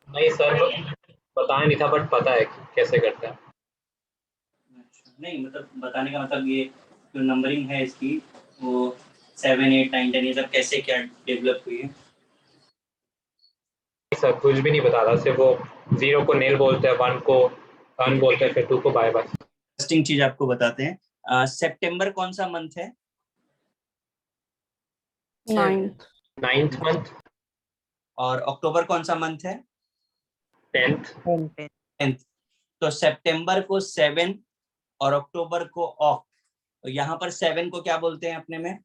नहीं सर, बताया नहीं था बट पता है कि कैसे करते हैं। अच्छा, नहीं मतलब बताने का मतलब ये जो नंबरिंग है इसकी, वो 7 8 9 10 ये सब कैसे क्या डेवलप हुई है। सर कुछ भी नहीं बता रहा, सिर्फ वो जीरो को नेल बोलते हैं, वन को ठीक अन है, बोलते हैं, फिर टू को बाय बाय। इंटरेस्टिंग चीज आपको बताते हैं। सितंबर कौन सा मंथ है? नाइन्थ। Ninth month. और अक्टूबर कौन सा मंथ है? 10th। 10th। तो सितंबर को 7 और अक्टूबर को ऑक्ट। तो यहाँ पर 7 को क्या बोलते हैं अपने में?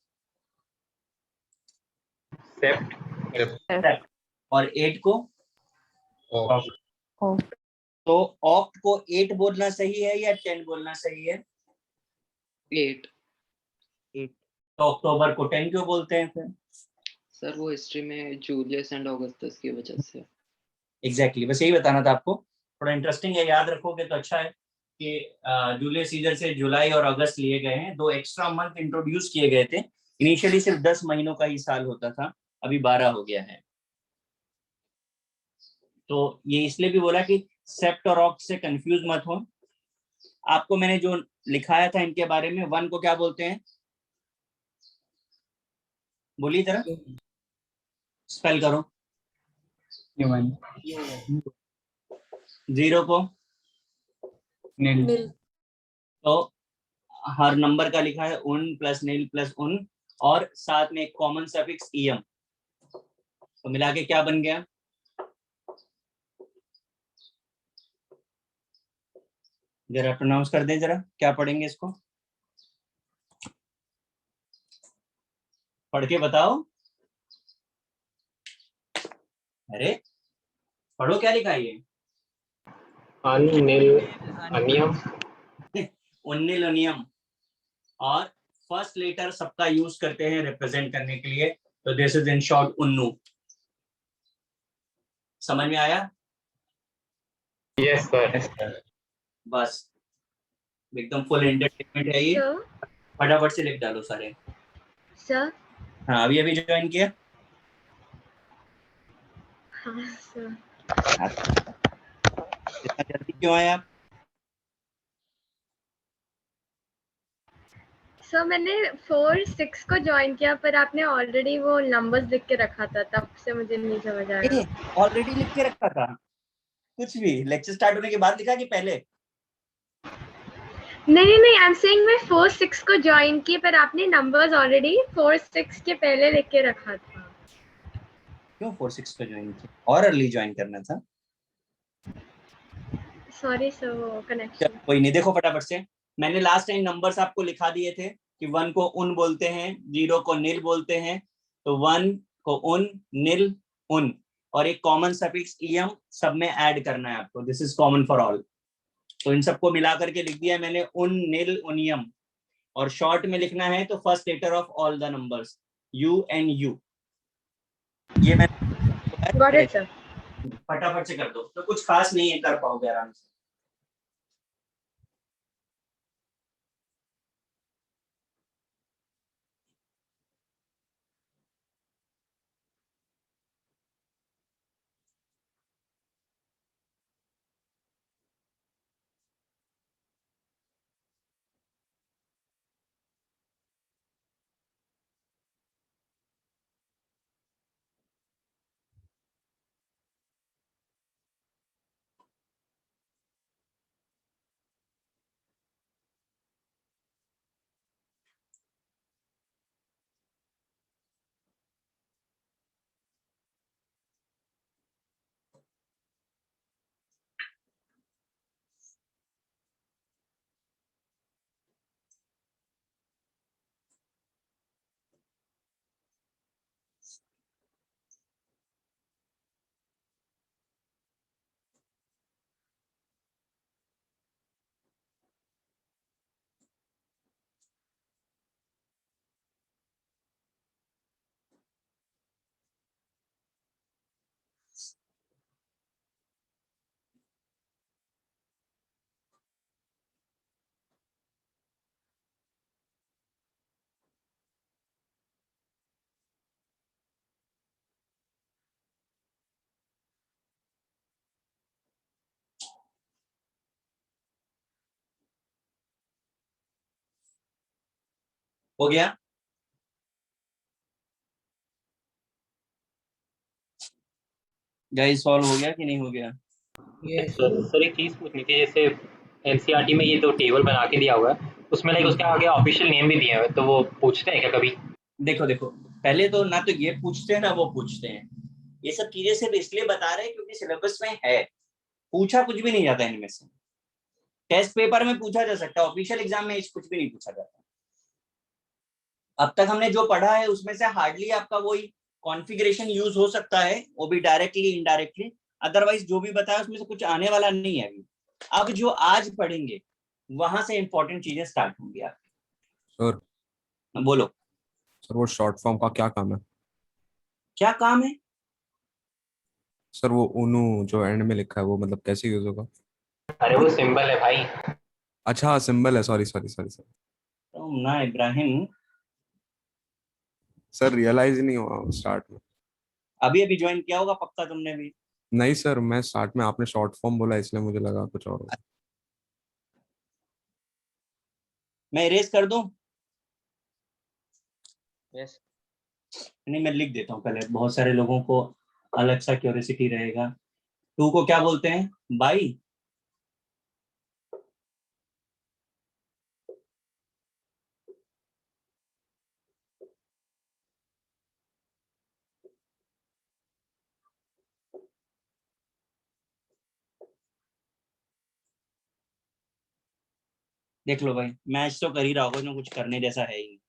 सेप्ट। सेप्ट। और 8 को ऑक्ट। ऑक्ट। तो ऑक्ट को 8 बोलना सही है या 10 बोलना सही है? 8। 8। तो अक्टूबर को 10 क्यों बोलते हैं फिर? सर वो हिस्ट्री में जूलियस एंड ऑगस्टस की वजह से। एग्जैक्टली, बस यही बताना था आपको। थोड़ा इंटरेस्टिंग है, याद रखोगे तो अच्छा है कि जूलियस सीजर से जुलाई और अगस्त लिए गए हैं, 2 एक्स्ट्रा मंथ इंट्रोड्यूस किए गए थे। इनिशियली सिर्फ 10 महीनों का ही साल होता था, अभी 12 हो गया है। तो ये इसलिए भी बोला कि सेप्ट और ऑक्ट से कंफ्यूज मत हो। आपको मैंने जो लिखाया था इनके बारे में, वन को क्या बोलते हैं? बोलिए जरा, स्पेल करो। ह्यूमन। जीरो को नील। तो हर नंबर का लिखा है उन प्लस नील प्लस उन, और साथ में एक कॉमन सफिक्स ईएम। तो मिला के क्या बन गया? जरा प्रोनाउंस कर दें, जरा क्या पढ़ेंगे इसको, पढ़ के बताओ। अरे पढ़ो, क्या लिखा है ये? अनिल अनियम। उन्निलनियम। और फर्स्ट लेटर सबका यूज करते हैं रिप्रेजेंट करने के लिए, तो दिस इज इन शॉर्ट उन्नू। समझ में आया? Yes sir. बस एकदम फुल एंटरटेनमेंट है ये। सर। फटाफट से लिख डालो सारे। सर। हाँ, अभी अभी ज्वाइन किया। हाँ सर। इतना जल्दी क्यों आए आप? सर मैंने 4 6 को ज्वाइन किया, पर आपने ऑलरेडी वो नंबर्स लिख के रखा था, तब से मुझे नहीं समझ आया। ऑलरेडी लिख के रखा था? कुछ भी लेक्चर स्टार्ट होने के बाद लिखा कि पहले? नहीं नहीं, आई एम सेइंग मैं 4 6 को ज्वाइन की, पर आपने नंबर्स ऑलरेडी 4 6 के पहले लिख के रखा था। क्यों 4 6 को ज्वाइन किया? और अर्ली ज्वाइन करना था। सॉरी सर, वो चलो कनेक्शन। कोई नहीं, देखो फटाफट से। मैंने लास्ट टाइम नंबर्स आपको लिखा दिए थे कि 1 को उन बोलते हैं, 0 को निल बोलते हैं। तो 1 को उन, निल, उन, और एक कॉमन सफिक्स ईएम सब में ऐड करना है आपको। This is common for all. तो इन सबको मिला करके लिख दिया मैंने, उन, निल, उनियम। और शॉर्ट में लिखना है तो first letter of all the numbers, U N U. ये गॉट मैंने इट सर। फटाफट से कर दो, तो कुछ खास नहीं है, कर पाओगे आराम से। हो गया? गाइस सॉल्व हो गया कि नहीं हो गया? सर एक चीज पूछनी थी, जैसे एनसीईआरटी में ये तो टेबल बना के दिया हुआ है, उसमें लाइक उसके आगे ऑफिशियल नेम भी दिए हुए हैं, तो वो पूछते हैं क्या कभी? देखो देखो, पहले तो ना तो ये पूछते हैं ना वो पूछते हैं। ये सब चीजें सिर्फ इसलिए बता रहे हैं क्योंकि सिलेबस में है। पूछा कुछ भी नहीं जाता इनमें से। टेस्ट पेपर में पूछा जा सकता है, ऑफिशियल एग्जाम में कुछ भी नहीं पूछा जाता। अब तक हमने जो पढ़ा है उसमें से हार्डली आपका वही कॉन्फ़िगरेशन यूज हो सकता है, वो भी डायरेक्टली इनडायरेक्टली। अदरवाइज जो भी बताया उसमें से कुछ आने वाला नहीं है अभी। अब जो आज पढ़ेंगे वहां से इंपॉर्टेंट चीजें स्टार्ट होंगी आपकी। सर बोलो। सर वो शॉर्ट फॉर्म का क्या काम है? क्या काम है? सर वो उनु जो एंड में लिखा है वो मतलब कैसे यूज होगा? अरे वो सिंबल है भाई। अच्छा हाँ, सिंबल है, सॉरी सॉरी सॉरी सर। तो ना इब्राहिम, सर रियलाइज नहीं हुआ स्टार्ट में। अभी अभी ज्वाइन किया होगा पक्का तुमने भी। नहीं सर, मैं स्टार्ट में आपने शॉर्ट फॉर्म बोला इसलिए मुझे लगा कुछ और होगा। मैं इरेज कर दूं? यस। नहीं, मैं लिख देता हूँ पहले, बहुत सारे लोगों को अलग सा क्यूरियोसिटी रहेगा। टू को क्या बोलते हैं? बाई। देख लो भाई, मैच तो कर ही रहा होगा, ना कुछ करने जैसा है ही।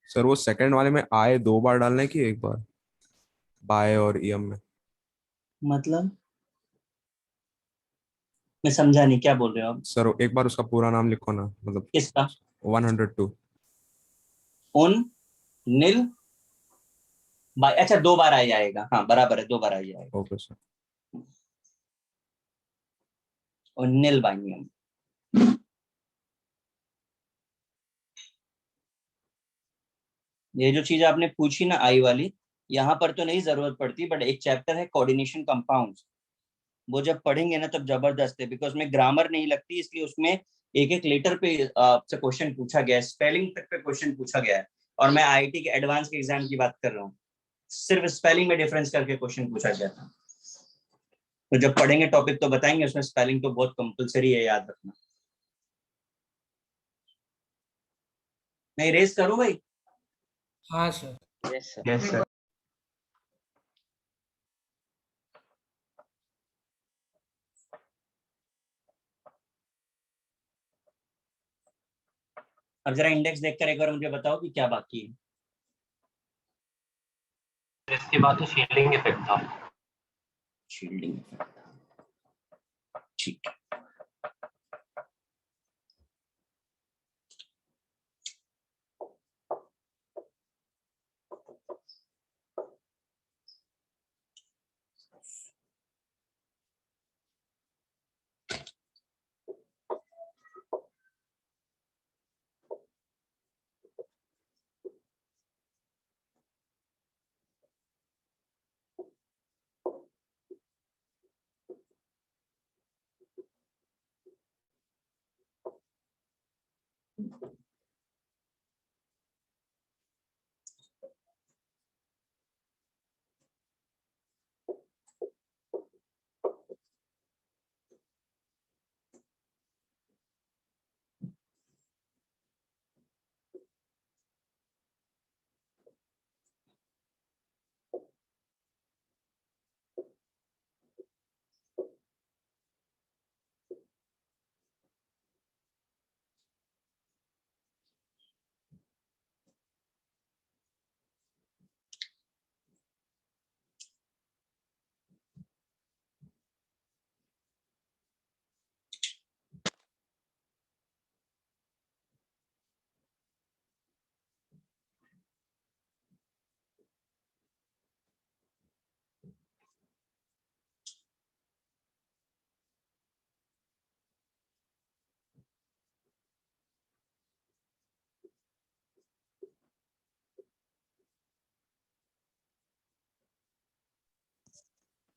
सर वो सेकंड वाले में आए 2 बार डालने की एक बार बाय और ईएम में? मतलब मैं समझा नहीं, क्या बोल रहे हो आप? सर एक बार उसका पूरा नाम लिखो ना, मतलब किसका? 102। उन, नील, बाई। अच्छा, 2 बार आ जाएगा, हाँ बराबर है, 2 बार आ जाएगा। Okay sir. और नील बाइनियम। ये जो चीज आपने पूछी ना आई वाली, यहाँ पर तो नहीं जरूरत पड़ती, बट एक चैप्टर है कोऑर्डिनेशन कंपाउंड्स, वो जब पढ़ेंगे ना तब जबरदस्त है, बिकॉज उसमें ग्रामर नहीं लगती, इसलिए उसमें एक एक लेटर पे आपसे क्वेश्चन पूछा गया है, स्पेलिंग तक पे क्वेश्चन पूछा गया है। और मैं आईआईटी के एडवांस के एग्जाम की बात कर रहा हूँ, सिर्फ स्पेलिंग में डिफरेंस करके क्वेश्चन पूछा गया था। तो जब पढ़ेंगे टॉपिक तो बताएंगे, उसमें स्पेलिंग तो बहुत कंपलसरी है, याद रखना। मैं इरेज करूँ भाई? हाँ sir. Yes sir. Yes sir. अब जरा इंडेक्स देखकर एक बार मुझे बताओ कि क्या बाकी है। इसके बाद तो शील्डिंग इफेक्ट था। शील्डिंग, ठीक है।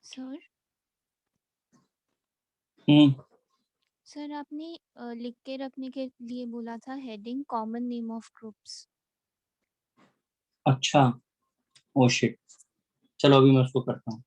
सर हम्म सर आपने लिख के रखने के लिए बोला था heading common name of groups. अच्छा, ओ शिट, चलो अभी मैं उसको करता हूँ।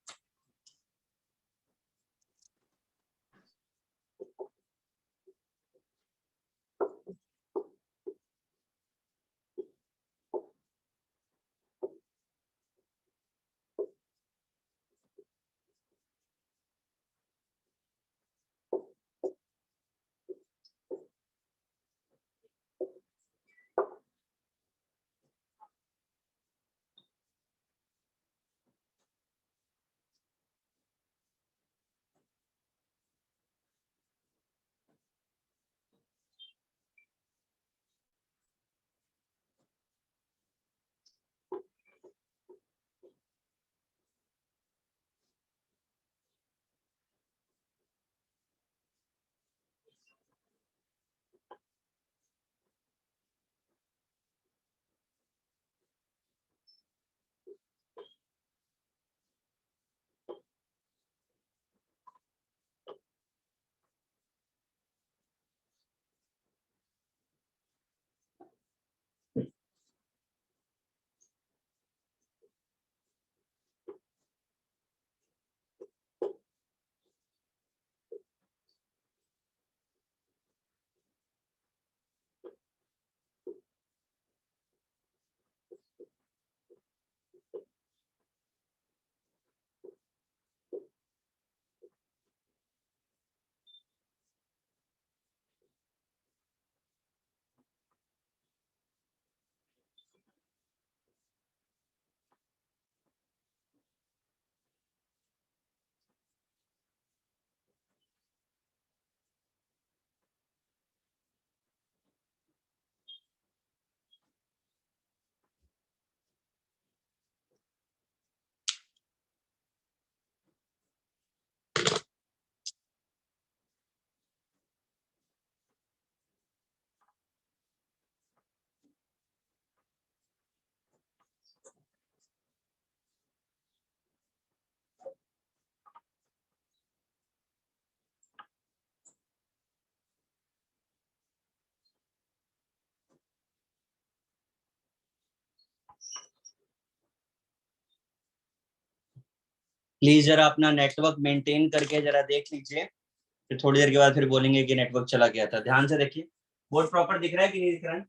प्लीज जरा अपना नेटवर्क मेंटेन करके जरा देख लीजिए, फिर थोड़ी देर के बाद फिर बोलेंगे कि नेटवर्क चला गया था। ध्यान से देखिए, बोर्ड प्रॉपर दिख रहा है कि नहीं दिख रहा है?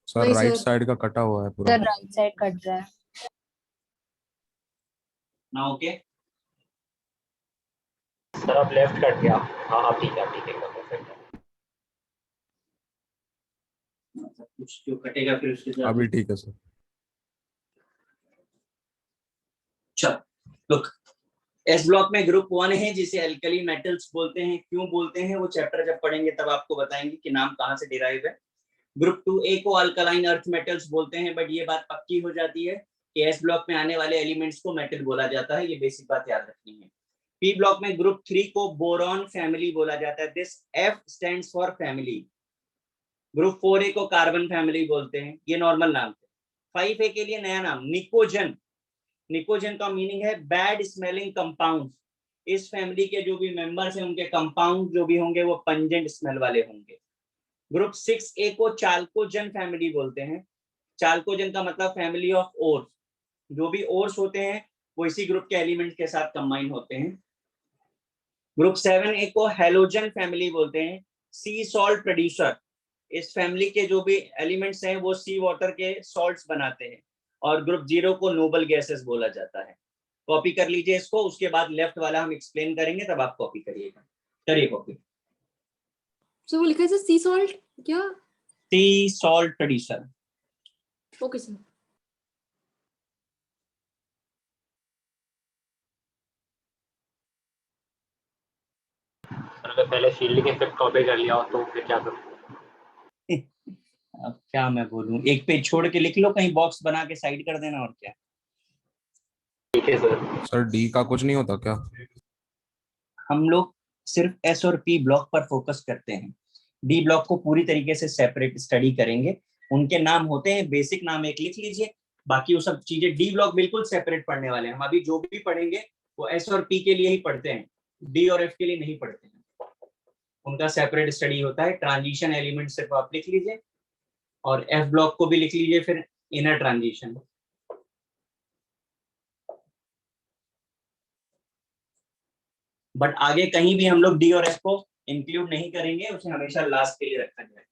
सर वही राइट सर। साइड का कटा हुआ है पूरा। सर राइट साइड कट रहा है। ना ओके। सर अब लेफ्ट कट गया। हाँ हाँ ठीक है ठीक है perfect है। कुछ जो कटेगा फिर उसके साथ अभी ठीक है सर। चल लुक, एस ब्लॉक में ग्रुप 1 है जिसे एल्कली मेटल्स बोलते हैं। क्यों बोलते हैं वो चैप्टर जब पढ़ेंगे तब आपको बताएंगे कि नाम कहाँ से डिराइव है। ग्रुप 2A को अल्कलाइन अर्थ मेटल्स बोलते हैं, बट ये बात पक्की हो जाती है कि एस ब्लॉक में आने वाले एलिमेंट्स को मेटल बोला जाता है। ये बेसिक बात याद रखनी है। पी ब्लॉक में ग्रुप 3 को बोरॉन फैमिली बोला जाता है। This F stands for family. Group 4A को कार्बन फैमिली बोलते हैं, ये नॉर्मल नाम थे। 5A के लिए नया नाम निकोजन। निकोजन का मीनिंग है बैड स्मेलिंग कंपाउंड्स। इस फैमिली के जो भी मेंबर्स हैं उनके कंपाउंड जो भी होंगे वो पंजेंट स्मेल वाले होंगे। ग्रुप 6A को चाल्कोजन फैमिली बोलते हैं। चाल्कोजन का मतलब फैमिली ऑफ ओर्स। जो भी ओर्स होते हैं वो इसी ग्रुप के एलिमेंट के साथ कंबाइन होते हैं। ग्रुप 7A को हेलोजन फैमिली बोलते हैं, सी सॉल्ट प्रोड्यूसर। इस फैमिली के जो भी एलिमेंट्स हैं वो सी वाटर के सॉल्ट्स बनाते हैं। और ग्रुप 0 को नोबल गैसेस बोला जाता है। कॉपी कर लीजिए इसको, उसके बाद लेफ्ट वाला हम एक्सप्लेन करेंगे तब आप कॉपी करिएगा। करिए कॉपी। सर वो लिखा है सर सी सॉल्ट क्या? सी salt producer. Okay sir. Sir अगर पहले शील्ड के स्क्रिप्ट कॉपी कर लिया हो तो फिर क्या करूँ? अब क्या मैं बोलूं, एक पेज छोड़ के लिख लो, कहीं बॉक्स बना के साइड कर देना, और क्या। ठीक है सर। सर डी का कुछ नहीं होता क्या? हम लोग सिर्फ एस और पी ब्लॉक पर फोकस करते हैं। डी ब्लॉक को पूरी तरीके से सेपरेट स्टडी करेंगे। उनके नाम होते हैं, बेसिक नाम एक लिख लीजिए, बाकी वो सब चीजें डी ब्लॉक बिल्कुल सेपरेट पढ़ने वाले हैं। हम अभी जो भी पढ़ेंगे वो एस और पी के लिए ही पढ़ते हैं, डी और एफ के लिए नहीं पढ़ते हैं। उनका सेपरेट स्टडी होता है। ट्रांजिशन एलिमेंट सिर्फ आप लिख लीजिए और एफ ब्लॉक को भी लिख लीजिए, फिर इनर ट्रांजिशन। बट आगे कहीं भी हम लोग डी और एफ को इंक्लूड नहीं करेंगे, उसे हमेशा लास्ट के लिए रखा जाएगा।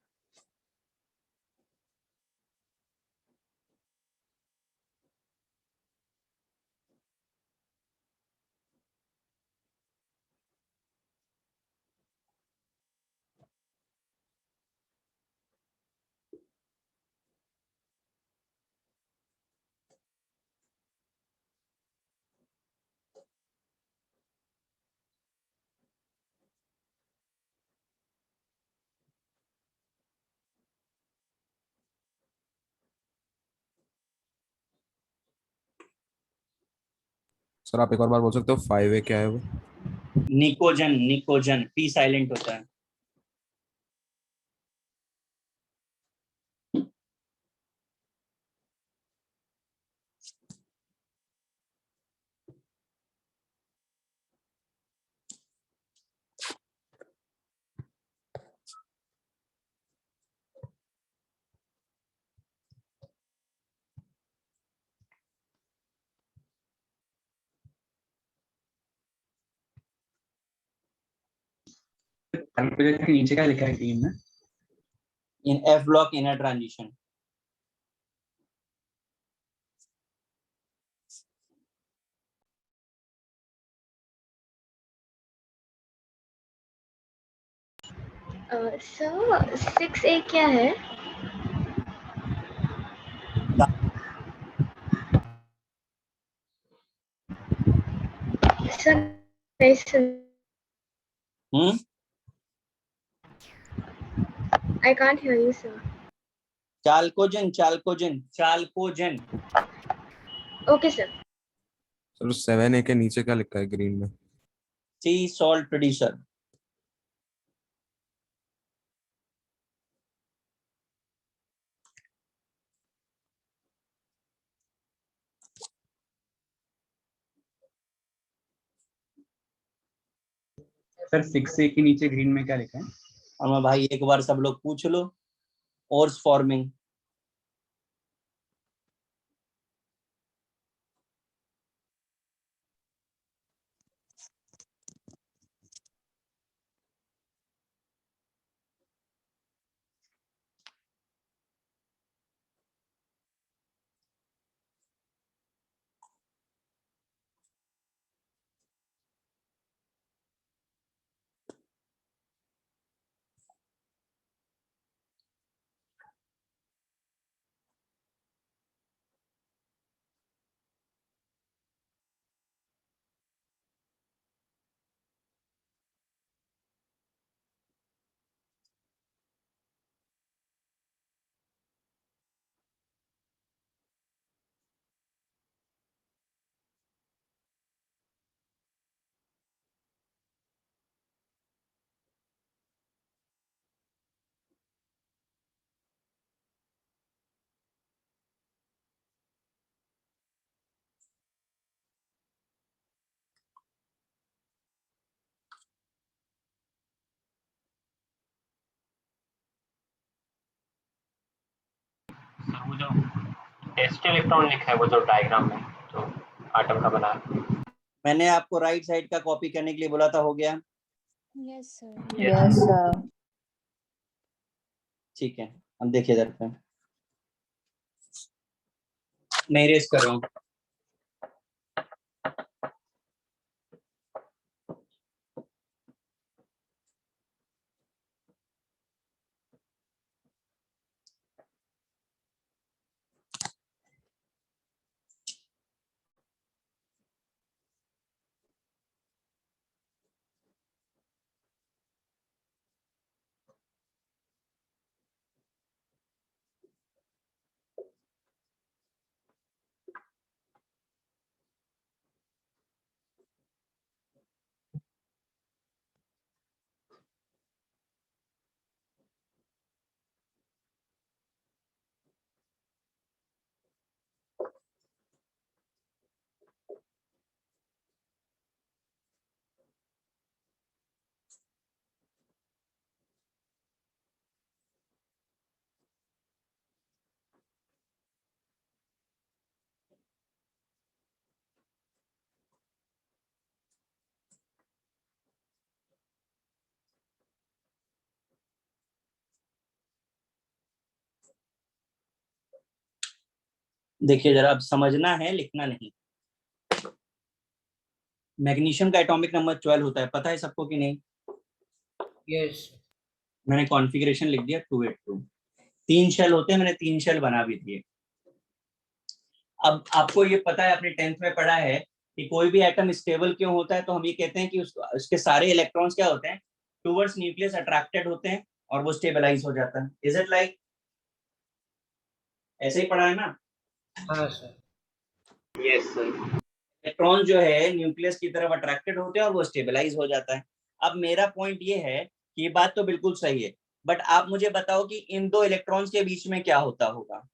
सर आप एक और बार बोल सकते हो 5A क्या है वो? निकोजन, निकोजन, पी साइलेंट होता है। कैलकुलेटर के नीचे क्या लिखा है ग्रीन में? In F block inner transition. Sir 6A क्या है? Sir I can't hear you, sir. चालकोजन, चालकोजन, चालकोजन। Okay, sir. Sir 7A के नीचे क्या लिखा है ग्रीन में? सी सॉल्ट प्रोड्यूसर। सर 6A के नीचे ग्रीन में क्या लिखा है? और मैं भाई एक बार सब लोग पूछ लो। Ores forming. सर वो जो टेस्ट इलेक्ट्रॉन लिखा है वो जो डायग्राम में जो आटम का बना है। मैंने आपको राइट साइड का कॉपी करने के लिए बोला था, हो गया? Yes sir. Yes, sir. ठीक है, अब देखिए इधर पे मैं इरेज कर रहा हूँ। देखिए जरा, अब समझना है, लिखना नहीं। मैग्नीशियम का एटॉमिक नंबर 12 होता है, पता है सबको कि नहीं? यस मैंने कॉन्फ़िगरेशन लिख दिया 282। 3 शेल होते हैं, मैंने 3 शेल बना भी दिए। अब आपको ये पता है, अपने 10th में पढ़ा है कि कोई भी एटम स्टेबल क्यों होता है, तो हम ये कहते हैं कि उसके सारे इलेक्ट्रॉन्स क्या होते हैं, टुवर्ड्स न्यूक्लियस अट्रैक्टेड होते हैं और वो स्टेबलाइज हो जाता है। Is it like? ऐसे ही पढ़ा है ना? हाँ सर यस सर। इलेक्ट्रॉन जो है न्यूक्लियस की तरफ अट्रैक्टेड होते हैं और वो स्टेबलाइज हो जाता है। अब मेरा पॉइंट ये है कि ये बात तो बिल्कुल सही है, बट आप मुझे बताओ कि इन दो इलेक्ट्रॉन्स के बीच में क्या होता होगा?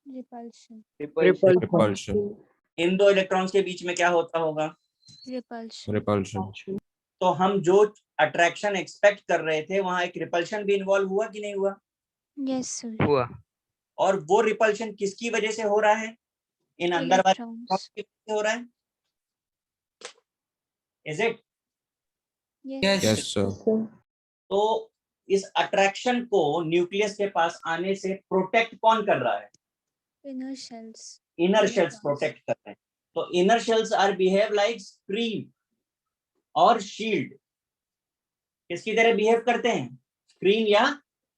रिपल्शन रिपल्शन इन दो इलेक्ट्रॉन्स के बीच में क्या होता होगा? रिपल्शन रिपल्शन तो हम जो अट्रैक्शन एक्सपेक्ट कर रहे थे, वहां एक रिपल्शन भी इन्वॉल्व हुआ कि नहीं हुआ? यस सर हुआ। और वो रिपल्शन किसकी वजह से हो रहा है? इन अंदर वाले इलेक्ट्रॉन्स की वजह से हो रहा है। Is it? Yes yes sir तो इस अट्रैक्शन को न्यूक्लियस के पास आने से प्रोटेक्ट कौन कर रहा है? Inner shells inner shells protect कर रहे हैं। तो inner shells are behave like screen और शील्ड। किसकी तरह बिहेव करते हैं? स्क्रीन या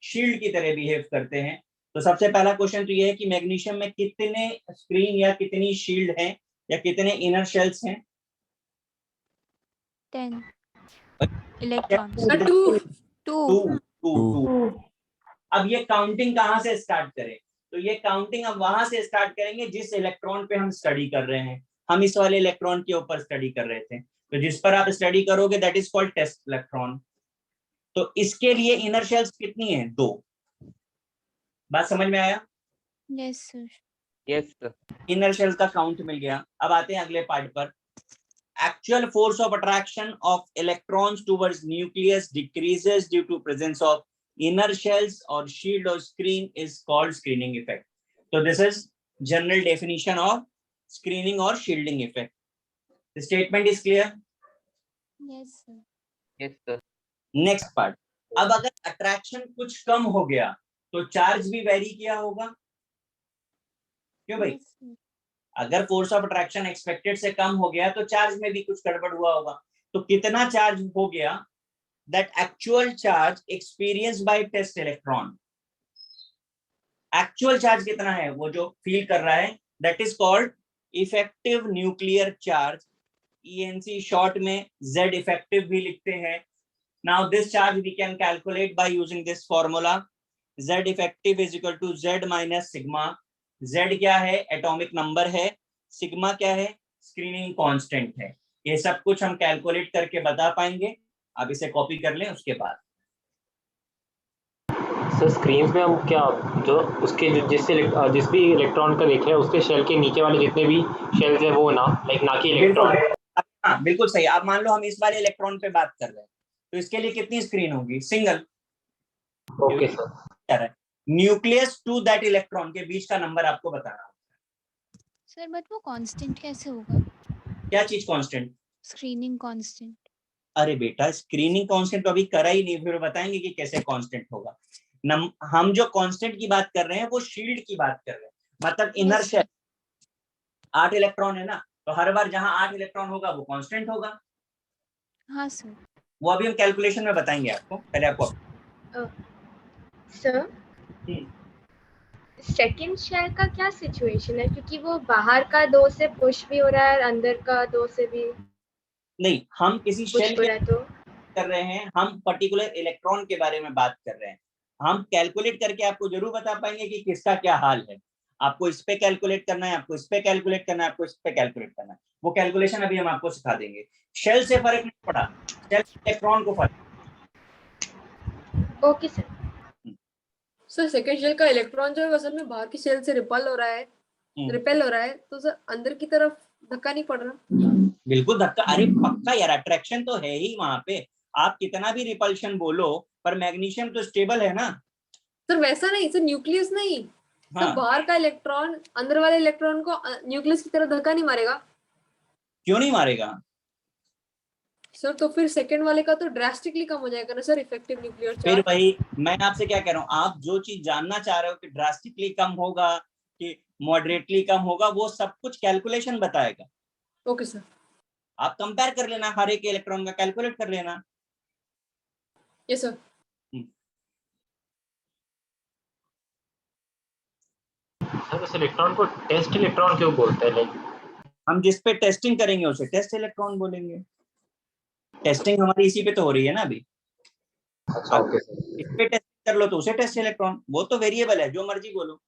शील्ड की तरह बिहेव करते हैं। तो सबसे पहला क्वेश्चन तो ये है कि मैग्नीशियम में कितने स्क्रीन या कितनी शील्ड हैं या कितने इनर शेल्स हैं? 10 इलेक्ट्रॉन्स सर 2 टू टू। अब ये काउंटिंग कहाँ से स्टार्ट करें? तो ये काउंटिंग अब वहां से स्टार्ट करेंगे जिस इलेक्ट्रॉन पे हम स्टडी कर रहे हैं। हम इस वाले इलेक्ट्रॉन के ऊपर स्टडी कर रहे थे, तो जिस पर आप स्टडी करोगे that is called test electron. तो इसके लिए इनर शेल्स कितनी है? 2। बात समझ में आया? Yes sir yes inner shells का काउंट मिल गया। अब आते हैं अगले पार्ट पर। Actual force of attraction of electrons towards nucleus decreases due to presence of inner shells or shield or screen is called screening effect. So this is general definition of screening or shielding effect. The statement is clear? Yes sir yes Next part. अब अगर attraction कुछ कम हो गया तो charge भी very किया होगा, क्यों भाई? अगर फोर्स ऑफ अट्रैक्शन एक्सपेक्टेड से कम हो गया तो चार्ज में भी कुछ गड़बड़ हुआ होगा। तो कितना चार्ज हो गया? That actual charge experienced by test electron. Actual charge कितना है वो जो फील कर रहा है, that is called effective nuclear charge. ENC short में Z इफेक्टिव भी लिखते हैं। Now this charge we can calculate by using this formula. Z effective is equal to Z minus sigma. Z क्या है? एटॉमिक नंबर है। Sigma क्या है? Screening constant है। ये सब कुछ हम कैलकुलेट करके बता पाएंगे। आप इसे कॉपी कर लें उसके बाद। सर स्क्रीन में हम क्या जो उसके जिस भी इलेक्ट्रॉन का देख रहे हैं उसके शेल के नीचे वाले जितने भी शेल्स हैं वो ना ना कि इलेक्ट्रॉन। हाँ बिल्कुल सही। आप मान लो हम इस वाले इलेक्ट्रॉन पे बात कर रहे हैं, तो इसके लिए कितनी स्क्रीन होगी? Single. Okay sir. Nucleus to that electron के बीच का नंबर आपको बताना होगा। सर बट वो कांस्टेंट कैसे होगा? क्या चीज कांस्टेंट? Screening constant. अरे बेटा, स्क्रीनिंग कांस्टेंट तो अभी करा ही नहीं, फिर बताएंगे कि कैसे कांस्टेंट होगा। हम जो कांस्टेंट की बात कर रहे हैं वो शील्ड की बात कर रहे हैं। मतलब इनर शेल 8 इलेक्ट्रॉन है ना, तो हर बार जहां 8 इलेक्ट्रॉन होगा वो कांस्टेंट होगा। हाँ सर वो अभी हम कैलकुलेशन में बताएंगे आपको। पहले आपको सर सेकंड शेल का क्या सिचुएशन है? क्योंकि वो बाहर का 2 से पुश भी हो रहा है, अंदर का 2 से भी नहीं, हम किसी पुश शेल हो रहा है। तो कर रहे हैं, हम पर्टिकुलर इलेक्ट्रॉन के बारे में बात कर रहे हैं। हम कैलकुलेट करके आपको जरूर बता पाएंगे कि किसका क्या हाल है। आपको इस पे कैलकुलेट करना है, आपको इस पे कैलकुलेट करना है, आपको इस पे कैलकुलेट करना है। वो कैलकुलेशन अभी हम आपको सिखा देंगे। शेल से फर्क नहीं पड़ा, शेल इलेक्ट्रॉन को फर्क। Okay sir. Sir second shell का इलेक्ट्रॉन जो है वो असल में बाहर की शेल से रिपेल हो रहा है, तो सर अंदर की तरफ धक्का नहीं पड़ रहा? बिल्कुल धक्का। अरे पक्का यार, अट्रैक्शन तो है ही वहां पे। आप कितना भी रिपल्शन बोलो, पर मैग्नीशियम तो स्टेबल है ना। सर वैसा नहीं सर, न्यूक्लियस नहीं। हाँ। सर बाहर का इलेक्ट्रॉन अंदर वाले इलेक्ट्रॉन को न्यूक्लियस की तरफ धक्का नहीं मारेगा? क्यों नहीं मारेगा? सर तो फिर सेकंड वाले का तो ड्रास्टिकली कम हो जाएगा ना सर इफेक्टिव न्यूक्लियर फिर चार्ज। वही मैं आपसे क्या कह रहा हूँ, आप जो चीज जानना चाह रहे हो कि ड्रास्टिकली कम होगा कि मॉडरेटली कम होगा, वो सब कुछ कैलकुलेशन बताएगा। Okay sir. आप कंपेयर कर लेना, हर एक इलेक्ट्रॉन का कैलकुलेट कर लेना। Yes sir. सर उस इलेक्ट्रॉन को टेस्ट इलेक्ट्रॉन क्यों बोलते हैं? लाइक हम जिस पे टेस्टिंग करेंगे उसे टेस्ट इलेक्ट्रॉन बोलेंगे। टेस्टिंग हमारी इसी पे तो हो रही है ना अभी। अच्छा, आप ओके सर। इस पे टेस्ट कर लो तो उसे टेस्ट इलेक्ट्रॉन, वो तो वेरिएबल है, जो मर्जी बोलो।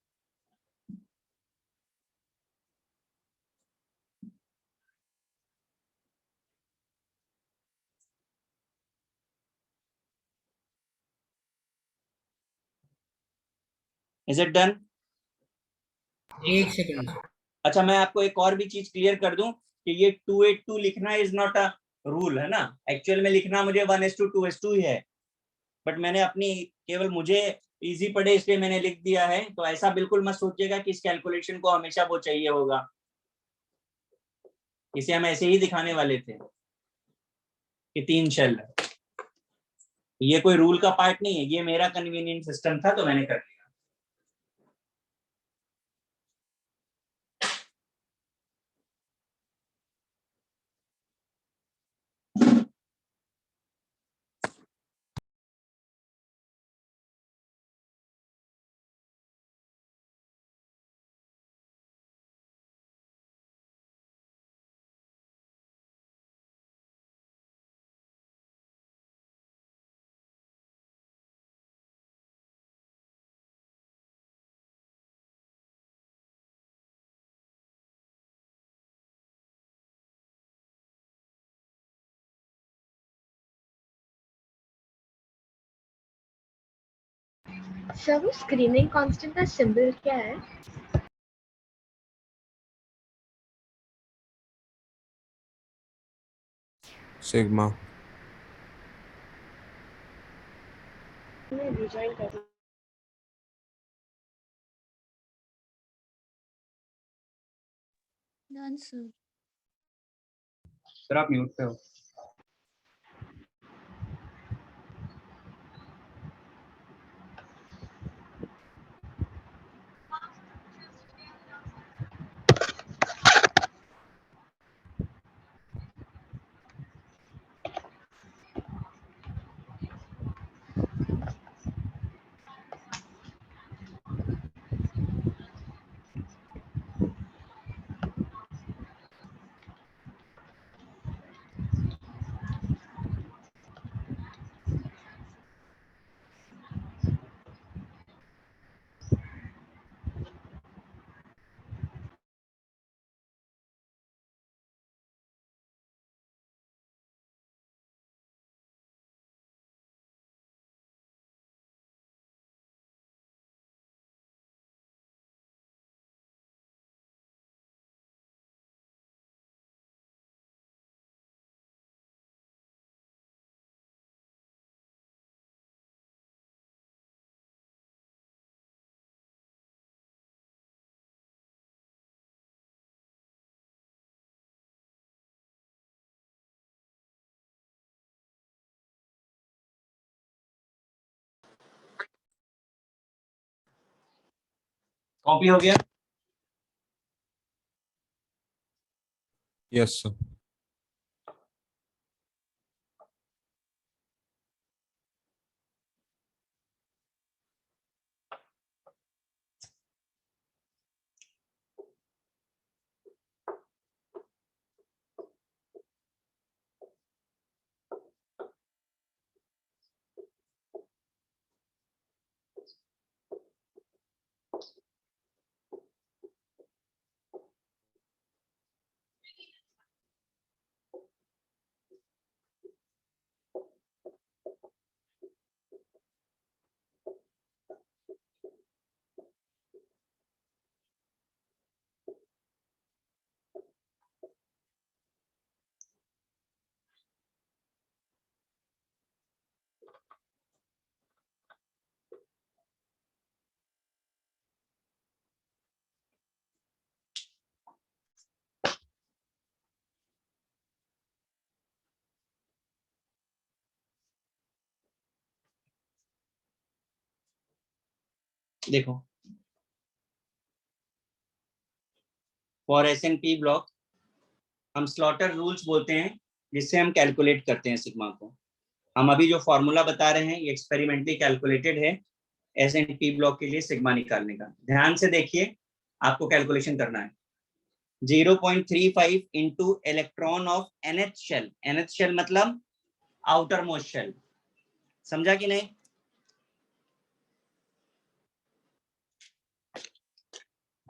Is it done? एक सेकंड सर। अच्छा, मैं आपको एक और भी चीज क्लियर कर दूं कि ये 2:8:2 लिखना इज नॉट अ रूल, है ना। एक्चुअल में लिखना मुझे 1:2:2 ही है, बट मैंने अपनी केवल मुझे इजी पड़े इसलिए मैंने लिख दिया है। तो ऐसा बिल्कुल मत सोचिएगा कि इस कैलकुलेशन को हमेशा वो चाहिए होगा। इसे हम ऐसे ही दिखाने वाले थे कि 3 शेल है। ये कोई रूल का पार्ट नहीं है, ये मेरा कन्वीनियंट सिस्टम था तो मैंने कर दिया। सर वो स्क्रीनिंग कांस्टेंट का सिंबल क्या है? सिग्मा। मैं रिजॉइन कर। Done sir. सर आप म्यूट पे हो। कॉपी हो गया? Yes sir. देखो फॉर SNP ब्लॉक हम स्लॉटर रूल्स बोलते हैं, जिससे हम कैलकुलेट करते हैं सिग्मा को। हम अभी जो फॉर्मूला बता रहे हैं ये एक्सपेरिमेंटली कैलकुलेटेड है SNP ब्लॉक के लिए सिग्मा निकालने का। ध्यान से देखिए, आपको कैलकुलेशन करना है। 0.35 into electron of nth shell. nth shell मतलब आउटर मोस्ट शेल, समझा कि नहीं?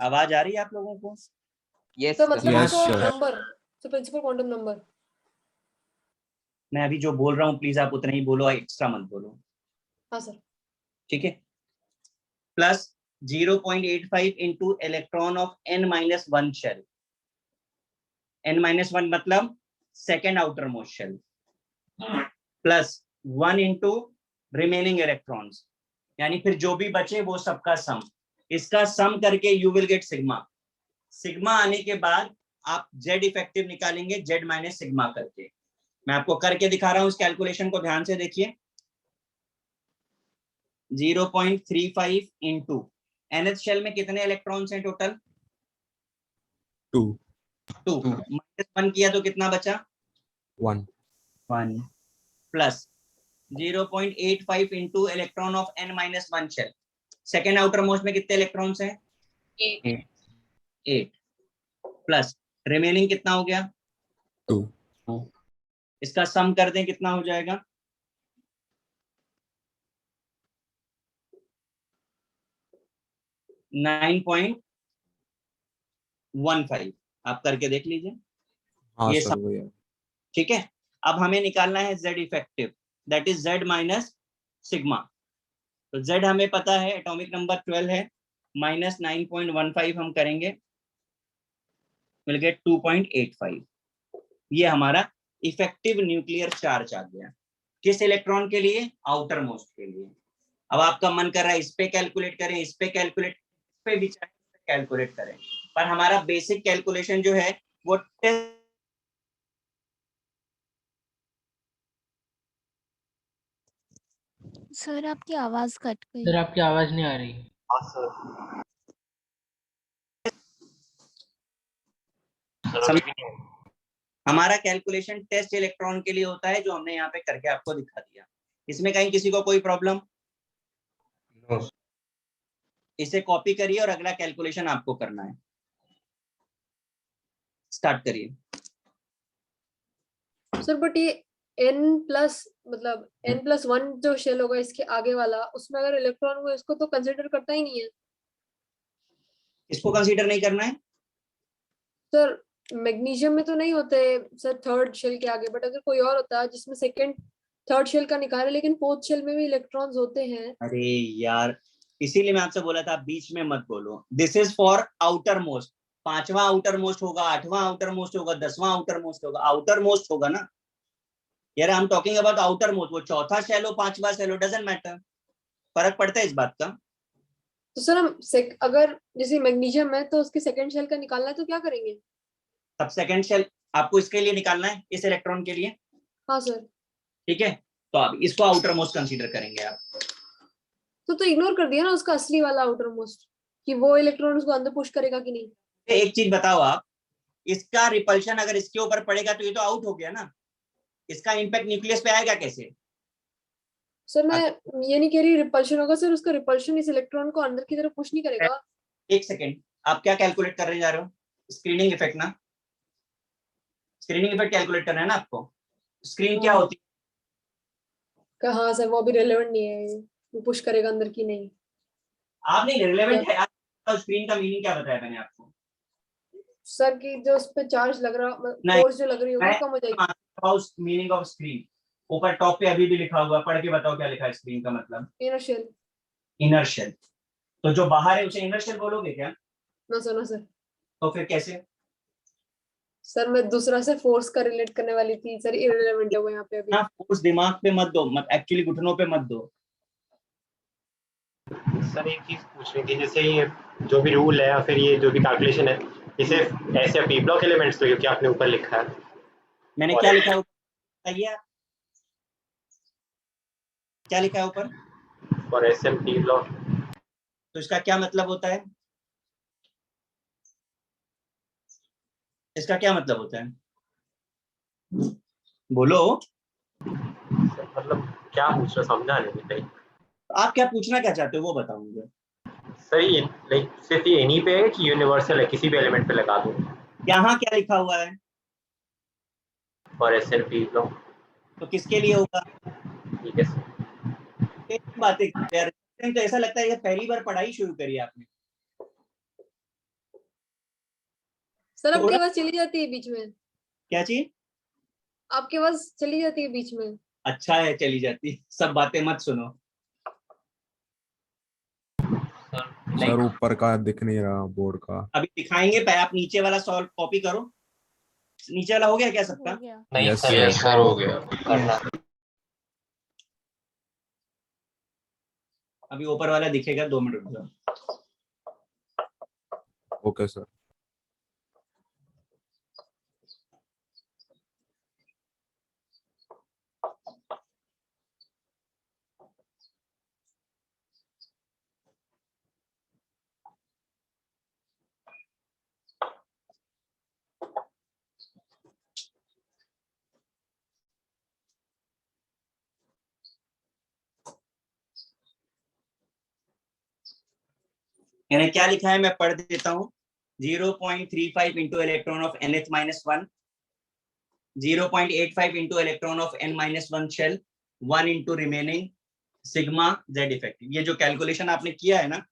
आवाज आ रही है आप लोगों को? यस तो मतलब Yes, उसका sir. नंबर, तो प्रिंसिपल क्वांटम नंबर। मैं अभी जो बोल रहा हूँ प्लीज आप उतना ही बोलो, एक्स्ट्रा मत बोलो, हाँ सर। ठीक है? Plus 0.85 into electron of n-1 shell. n-1 मतलब second outermost shell, plus 1 into remaining electrons, यानी फिर जो भी बचे वो सबका सम। इसका सम करके you will get sigma. Sigma आने के बाद आप जेड इफेक्टिव निकालेंगे, जेड माइनस सिग्मा करके। मैं आपको करके दिखा रहा हूं, इस कैलकुलेशन को ध्यान से देखिए। 0.35 इंटू nth शेल में कितने इलेक्ट्रॉन्स हैं टोटल? 2 2 माइनस 1 किया तो कितना बचा? 1 1 plus 0.85 into electron of n-1 shell. Second outermost में कितने इलेक्ट्रॉन्स हैं? 8 प्लस रिमेनिंग कितना हो गया? 2 इसका सम कर दें, कितना हो जाएगा? 9.15। आप करके देख लीजिए। हाँ ये सर सम, वही है। ठीक है? अब हमें निकालना है z effective, that is z minus sigma. तो z हमें पता है, एटॉमिक नंबर 12 है, माइनस 9.15 हम करेंगे, विल गेट 2.85। ये हमारा इफेक्टिव न्यूक्लियर चार्ज आ गया। किस इलेक्ट्रॉन के लिए? आउटर मोस्ट के लिए। अब आपका मन कर रहा है इस पे कैलकुलेट करें, इस पे कैलकुलेट, इस पे भी कैलकुलेट करें, पर हमारा बेसिक कैलकुलेशन जो है वो सर आपकी आवाज कट गई। सर आपकी आवाज नहीं आ रही। हाँ सर, अभी भी नहीं। हमारा कैलकुलेशन टेस्ट इलेक्ट्रॉन के लिए होता है, जो हमने यहाँ पे करके आपको दिखा दिया। इसमें कहीं किसी को कोई प्रॉब्लम? No. इसे कॉपी करिए और अगला कैलकुलेशन आपको करना है। स्टार्ट करिए। सर बट ये मतलब n+1 जो शेल होगा इसके आगे वाला, उसमें अगर इलेक्ट्रॉन हुआ इसको तो कंसीडर करता ही नहीं है इसको कंसीडर नहीं करना है? सर। मैग्नीशियम में तो नहीं होते सर थर्ड शेल के आगे, बट अगर कोई और होता है जिसमें सेकंड थर्ड शेल का निकाले लेकिन फोर्थ शेल में भी इलेक्ट्रॉन्स होते हैं। अरे यार, इसीलिए मैं आपसे बोला था बीच में मत बोलो। This is for outer most. 5वां आउटर मोस्ट होगा, 8वां आउटर मोस्ट होगा, 10वां आउटर मोस्ट होगा, आउटर मोस्ट होगा ना यार। I am talking about outer most. वो चौथा शेल हो, 5वां शेल हो, डजंट मैटर। फर्क पड़ता है इस बात का? तो सर हम अगर जैसे मैग्नीशियम है तो उसके सेकंड शेल का निकालना है तो क्या करेंगे? अब सेकंड शेल आपको इसके लिए निकालना है, इस इलेक्ट्रॉन के लिए। हाँ सर। ठीक है, तो आप इसको आउटर मोस्ट कंसीडर करेंगे आप। तो इग्नोर कर दिया ना उसका असली वाला आउटर मोस्ट, कि वो इलेक्ट्रॉन उसको अंदर पुश करेगा कि नहीं। एक चीज बताओ आप, इसका रिपल्शन अगर इसके ऊपर पड़ेगा तो ये तो आउट हो गया ना। इसका इम्पैक्ट न्यूक्लियस पे आएगा कैसे? सर मैं ये नहीं कह रही रिपल्शन होगा सर, उसका रिपल्शन इस इलेक्ट्रॉन को अंदर की तरफ पुश नहीं करेगा। एक सेकेंड, आप क्या कैलकुलेट करने जा रहे हो? स्क्रीनिंग इफेक्ट ना, स्क्रीनिंग इफेक्ट कैलकुलेट करना है ना आपको। स्क्रीन क्या होती है? हाँ सर वो भी रेलेवेंट नहीं है, वो पुश करेगा अंदर की नहीं। आप नहीं रिलेवेंट है, स्क्रीन का मीनिंग क्या बताया मैंने आपको? सर की जो उस पे चार्ज लग रहा, नहीं, फोर्स जो लग रही होगी कम हो जाएगी। मीनिंग ऑफ स्क्रीन ऊपर टॉप पे अभी भी लिखा हुआ, पढ़ के बताओ क्या लिखा है स्क्रीन का मतलब? Inner shell. Inner shell. तो जो बाहर है उसे इनर शेल बोलोगे क्या? ना सर। तो फिर कैसे? सर मैं दूसरा से फोर्स का रिलेट करने वाली थी सर, इररिलेवेंट है वो यहाँ पे अभी। ना फोर्स दिमाग पे मत दो, मत एक्चुअली घुटनों पे मत दो। सर एक चीज पूछनी थी, जैसे ये जो भी रूल है या फिर ये जो भी कैलकुलेशन है, इसे ऐसे पी ब्लॉक एलिमेंट्स तो क्योंकि आपने ऊपर लिखा है। मैंने क्या लिखा है ऊपर बताइए आप? क्या लिखा है ऊपर? For SMP block. तो इसका क्या मतलब होता है? इसका क्या मतलब होता है? बोलो। मतलब क्या पूछ रहे हो, समझा नहीं लाइक। आप क्या पूछना क्या चाहते हो वो बताओ मुझे। सर ये लाइक सिर्फ ये एनी पे है कि यूनिवर्सल है, किसी भी एलिमेंट पे लगा दूं? यहाँ क्या लिखा हुआ है? और एस एल पी लो। तो किसके लिए होगा? ठीक है सर। ये बातें करते हैं यार। तो ऐसा लगता है ये पहली बार पढ़ाई शुरू करी आपने। सर आपकी थोड़ा आवाज चली जाती है बीच में, क्या चीज? आपकी आवाज चली जाती है बीच में। अच्छा है चली जाती, सब बातें मत सुनो। सर ऊपर का दिख नहीं रहा बोर्ड का। अभी दिखाएंगे, पहले आप नीचे वाला सॉल्व कॉपी करो। नीचे वाला हो गया क्या हो सबका? गया। नहीं Yes, सर, sir. ये सर, हो गया। करना। अभी ऊपर वाला दिखेगा, 2 मिनट रुक जाओ। Okay sir. मैंने क्या लिखा है मैं पढ़ देता हूँ। 0.35 into electron of NH-1, 0.85 into electron of N-1 shell, 1 into remaining sigma Z effective. ये जो कैलकुलेशन आपने किया है ना,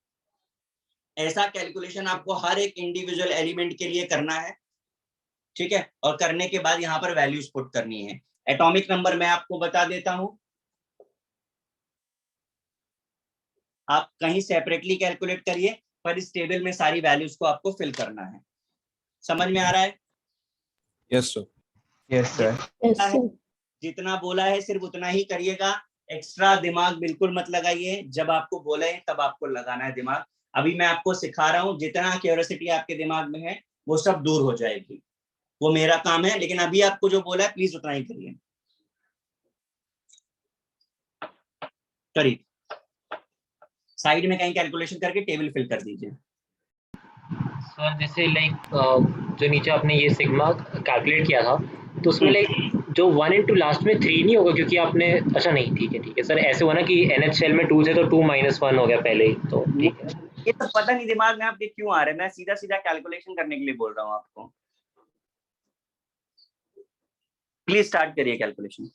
ऐसा कैलकुलेशन आपको हर एक इंडिविजुअल एलिमेंट के लिए करना है, ठीक है। और करने के बाद यहाँ पर वैल्यूज पुट करनी है। एटॉमिक नंबर मैं आपको बता देता हूँ, आप कहीं सेपरेटली कैलकुलेट करिए, पर इस टेबल में सारी वैल्यूज को आपको फिल करना है। समझ में आ रहा है? Yes sir. Yes sir. जितना बोला है सिर्फ उतना ही करिएगा। एक्स्ट्रा दिमाग बिल्कुल मत लगाइए, जब आपको बोले तब आपको लगाना है दिमाग। अभी मैं आपको सिखा रहा हूँ, जितना क्यूरियोसिटी आपके दिमाग में है वो सब दूर हो जाएगी, वो मेरा काम है। लेकिन अभी आपको जो बोला है प्लीज उतना ही करिए। करिए, साइड में कहीं कैलकुलेशन करके टेबल फिल कर दीजिए। सर जैसे लाइक जो नीचे आपने ये सिग्मा कैलकुलेट किया था, तो उसमें लाइक जो 1 इंटू लास्ट में 3 नहीं होगा, क्योंकि आपने अच्छा नहीं ठीक है सर, ऐसे हुआ ना कि NH शेल में 2 थे तो 2 - 1 हो गया पहले ही, तो ठीक है। ये तो पता नहीं दिमाग में आपके क्यों आ रहे हैं, मैं सीधा सीधा कैलकुलेशन करने के लिए बोल रहा हूँ आपको। प्लीज स्टार्ट करिए कैलकुलेशन।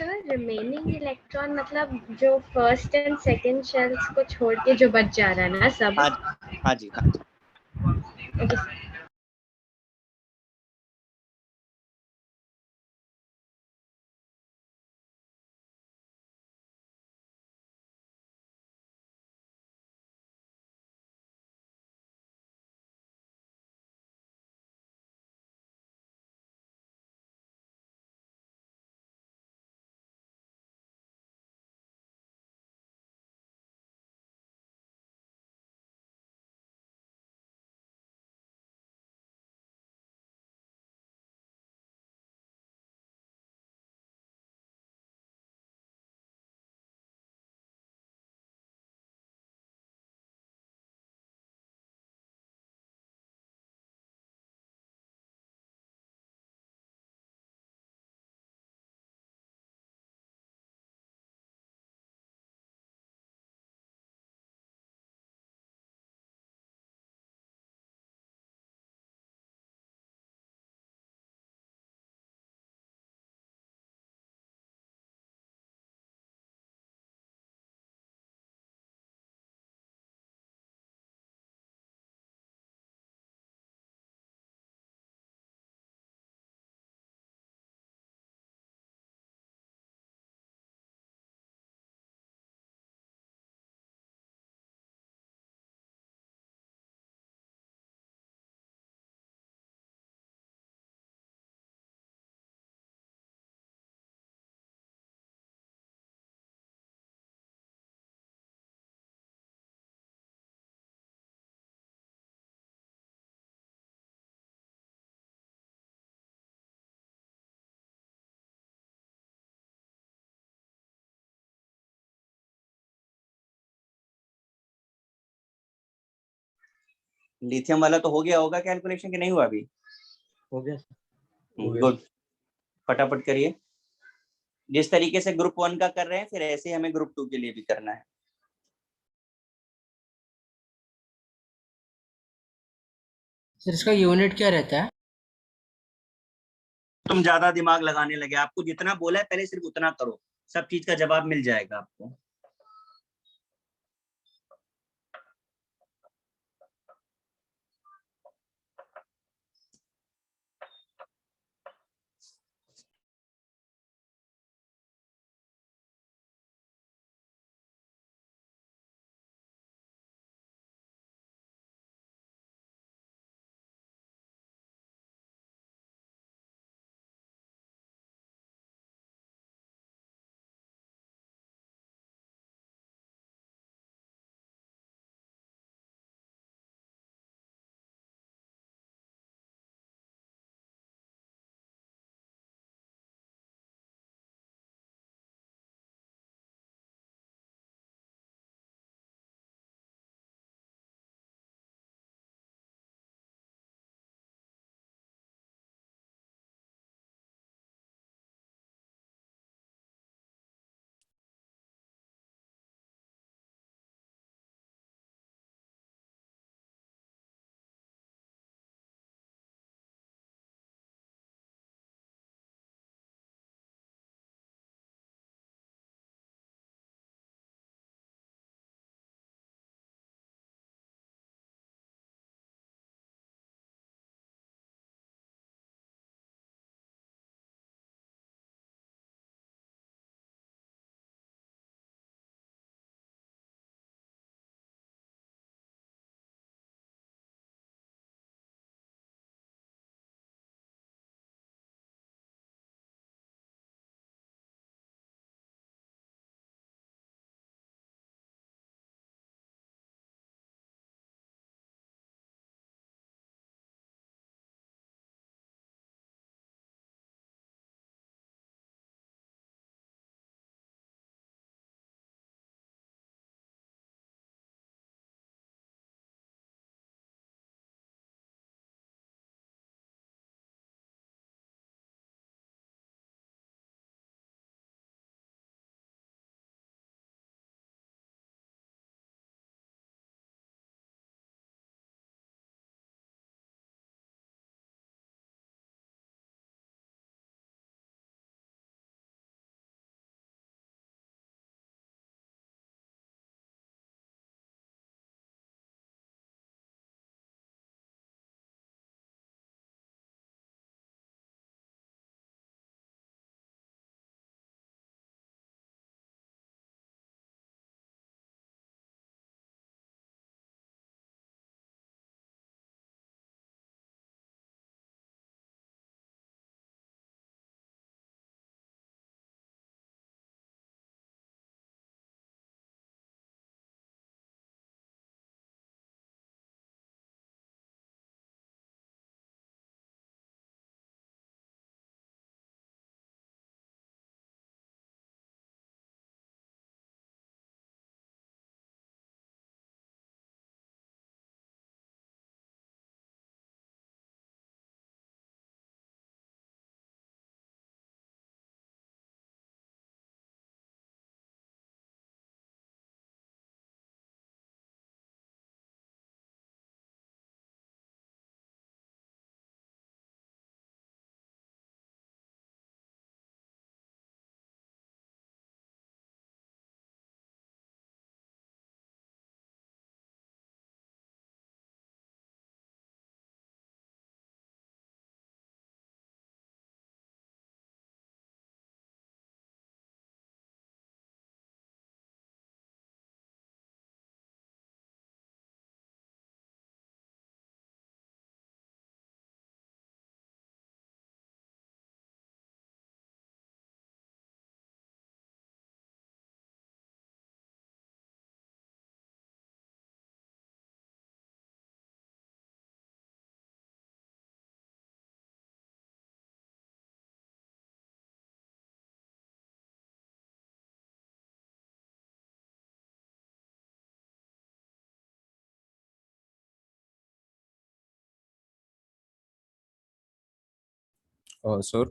सर रिमेनिंग इलेक्ट्रॉन मतलब जो फर्स्ट एंड सेकंड शेल्स को छोड़ के जो बच जा रहा है ना सब। हाँ जी, हाँ जी, हाँ जी। Okay sir. लिथियम वाला तो हो गया होगा कैलकुलेशन, कि नहीं हुआ अभी? हो गया सर। गुड, फटाफट करिए। जिस तरीके से ग्रुप 1 का कर रहे हैं, फिर ऐसे ही हमें ग्रुप 2 के लिए भी करना है। सर इसका यूनिट क्या रहता है? तुम ज्यादा दिमाग लगाने लगे, आपको जितना बोला है पहले सिर्फ उतना करो, सब चीज का जवाब मिल जाएगा आपको। सर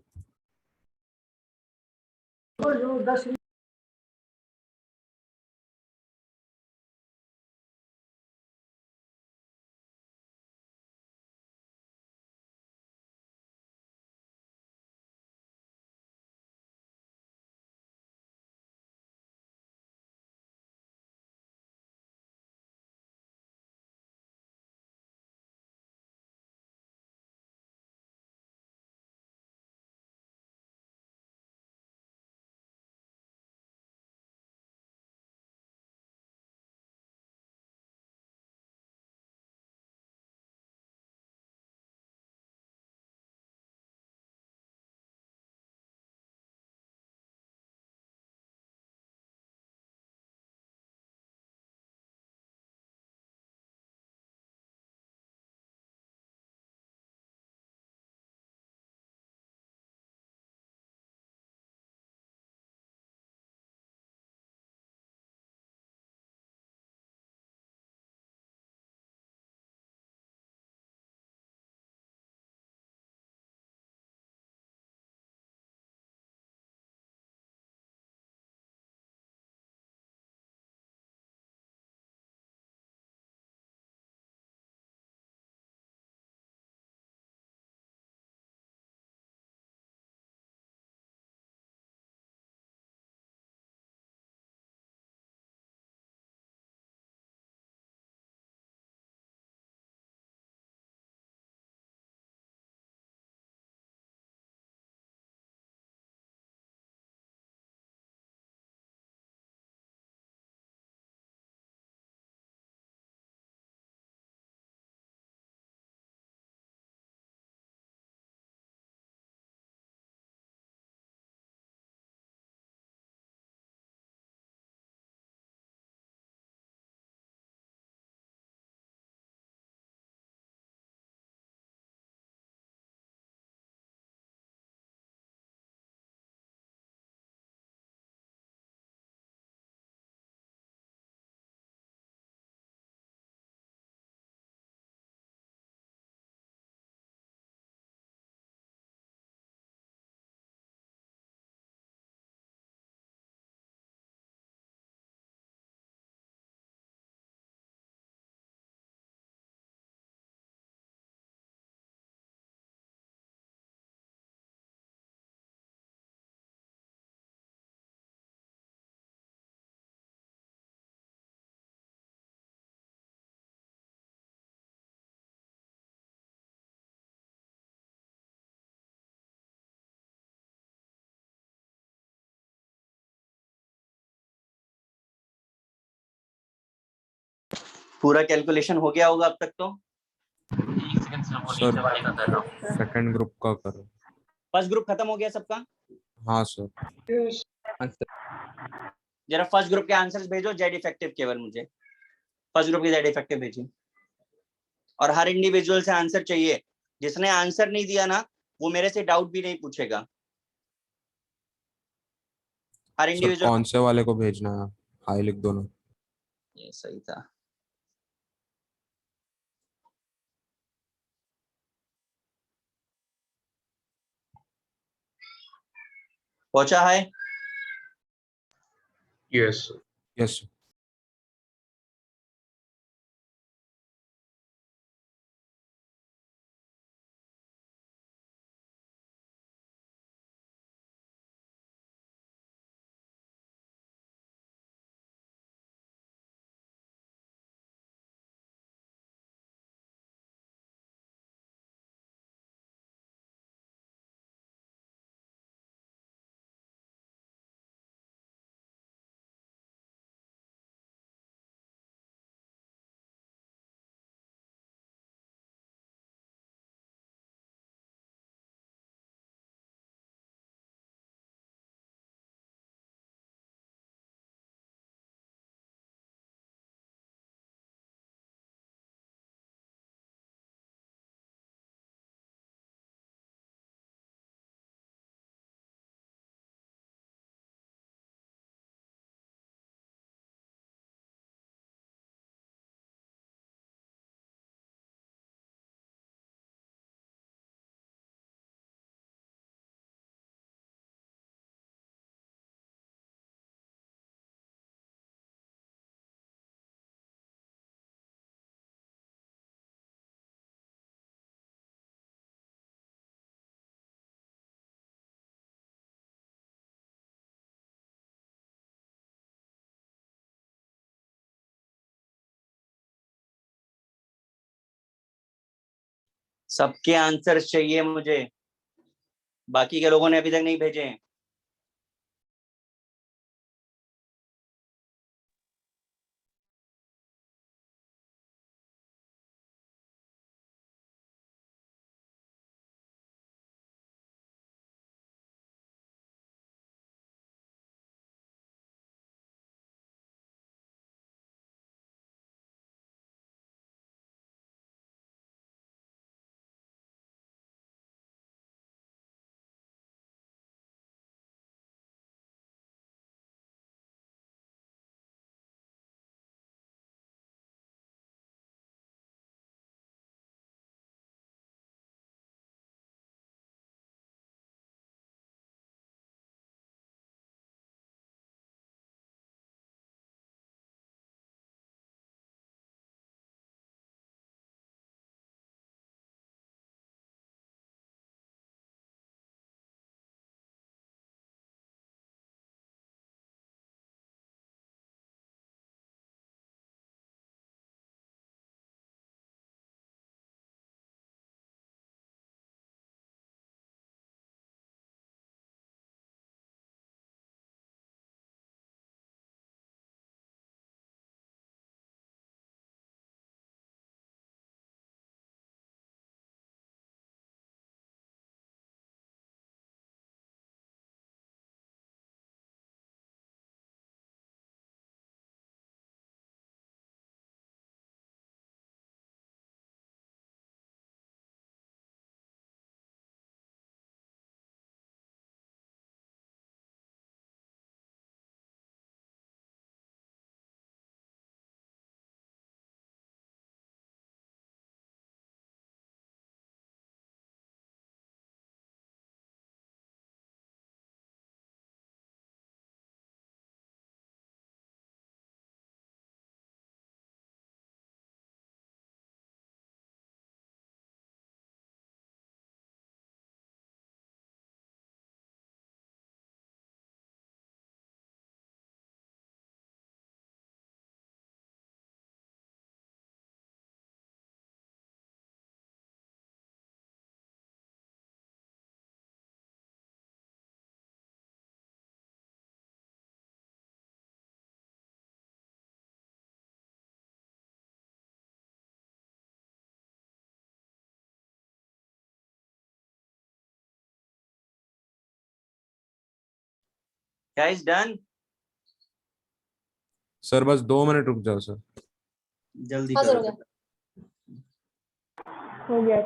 पूरा कैलकुलेशन हो गया होगा अब तक तो। एक सेकंड सर, वो सर नीचे वाले का कर रहा हूँ। सेकंड ग्रुप का करो। फर्स्ट ग्रुप खत्म हो गया सबका? हाँ सर। जरा फर्स्ट ग्रुप के आंसर्स भेजो, जेड इफेक्टिव केवल मुझे फर्स्ट ग्रुप की जेड इफेक्टिव भेजिए, और हर इंडिविजुअल से आंसर चाहिए। जिसने आंसर नहीं दिया ना, वो मेरे से डाउट भी नहीं पूछेगा। हर सर इंडिविजुअल। कौन से वाले को भेजना है? हाई लिख दो ना। ये सही था। पहुंचा है? यस। यस। सबके आंसर चाहिए मुझे, बाकी के लोगों ने अभी तक नहीं भेजे हैं। Guys done? सर बस 2 मिनट रुक जाओ सर। जल्दी हाँ सर, हो करो। गया। हो गया।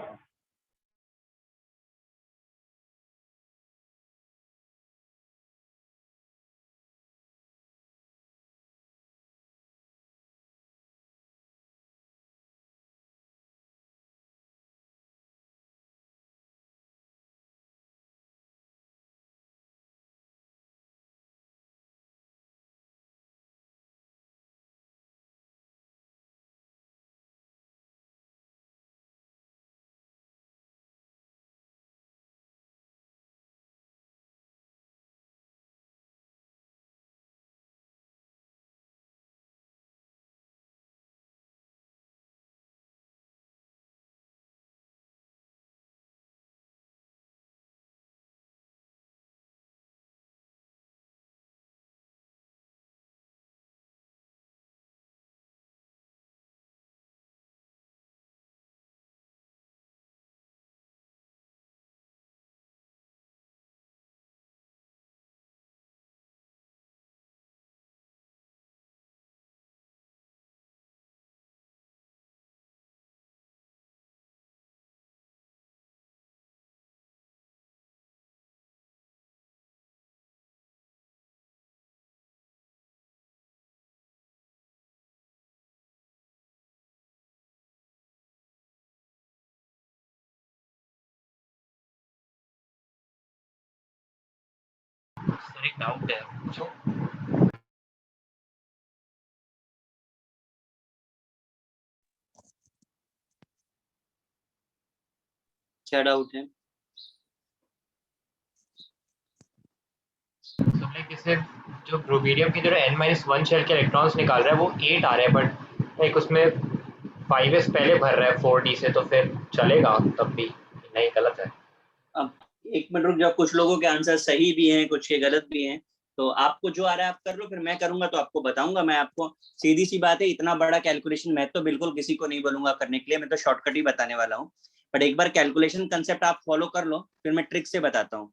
सर एक डाउट है, पूछो। क्या डाउट है? तो लाइक जैसे जो ब्रोमीडियम के जो n-1 शेल के इलेक्ट्रॉन्स निकाल रहा है वो 8 आ रहे हैं, बट लाइक उसमें 5s पहले भर रहा है 4D से, तो फिर चलेगा तब भी, नहीं गलत है। अब एक मिनट रुक जाओ, कुछ लोगों के आंसर सही भी हैं, कुछ के गलत भी हैं। तो आपको जो आ रहा है आप कर लो, फिर मैं करूंगा तो आपको बताऊंगा। मैं आपको सीधी सी बात है, इतना बड़ा कैलकुलेशन मैं तो बिल्कुल किसी को नहीं बोलूंगा करने के लिए, मैं तो शॉर्टकट ही बताने वाला हूँ। बट एक बार कैलकुलेशन कंसेप्ट आप फॉलो कर लो, फिर मैं ट्रिक से बताता हूँ।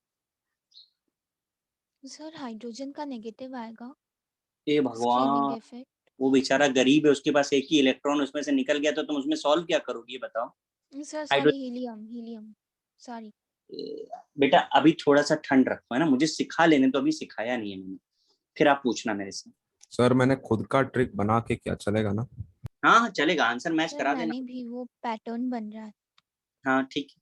सर हाइड्रोजन का नेगेटिव आएगा, ए स्क्रीनिंग भगवान, इफेक्ट। वो बेचारा गरीब है, उसके पास एक ही इलेक्ट्रॉन उसमें से निकल गया, तो तुम उसमें सॉल्व क्या करोगी ये बताओ। Sir hydro sorry, helium helium, sorry. बेटा अभी थोड़ा सा ठंड रखो है ना, मुझे सिखा लेने तो, अभी सिखाया नहीं है मैंने, फिर आप पूछना मेरे से। सर मैंने खुद का ट्रिक बना के, क्या चलेगा ना? हाँ हाँ चलेगा, आंसर मैच सर करा देना। मैंने भी, वो पैटर्न बन रहा है। हाँ ठीक है।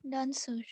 Done sir.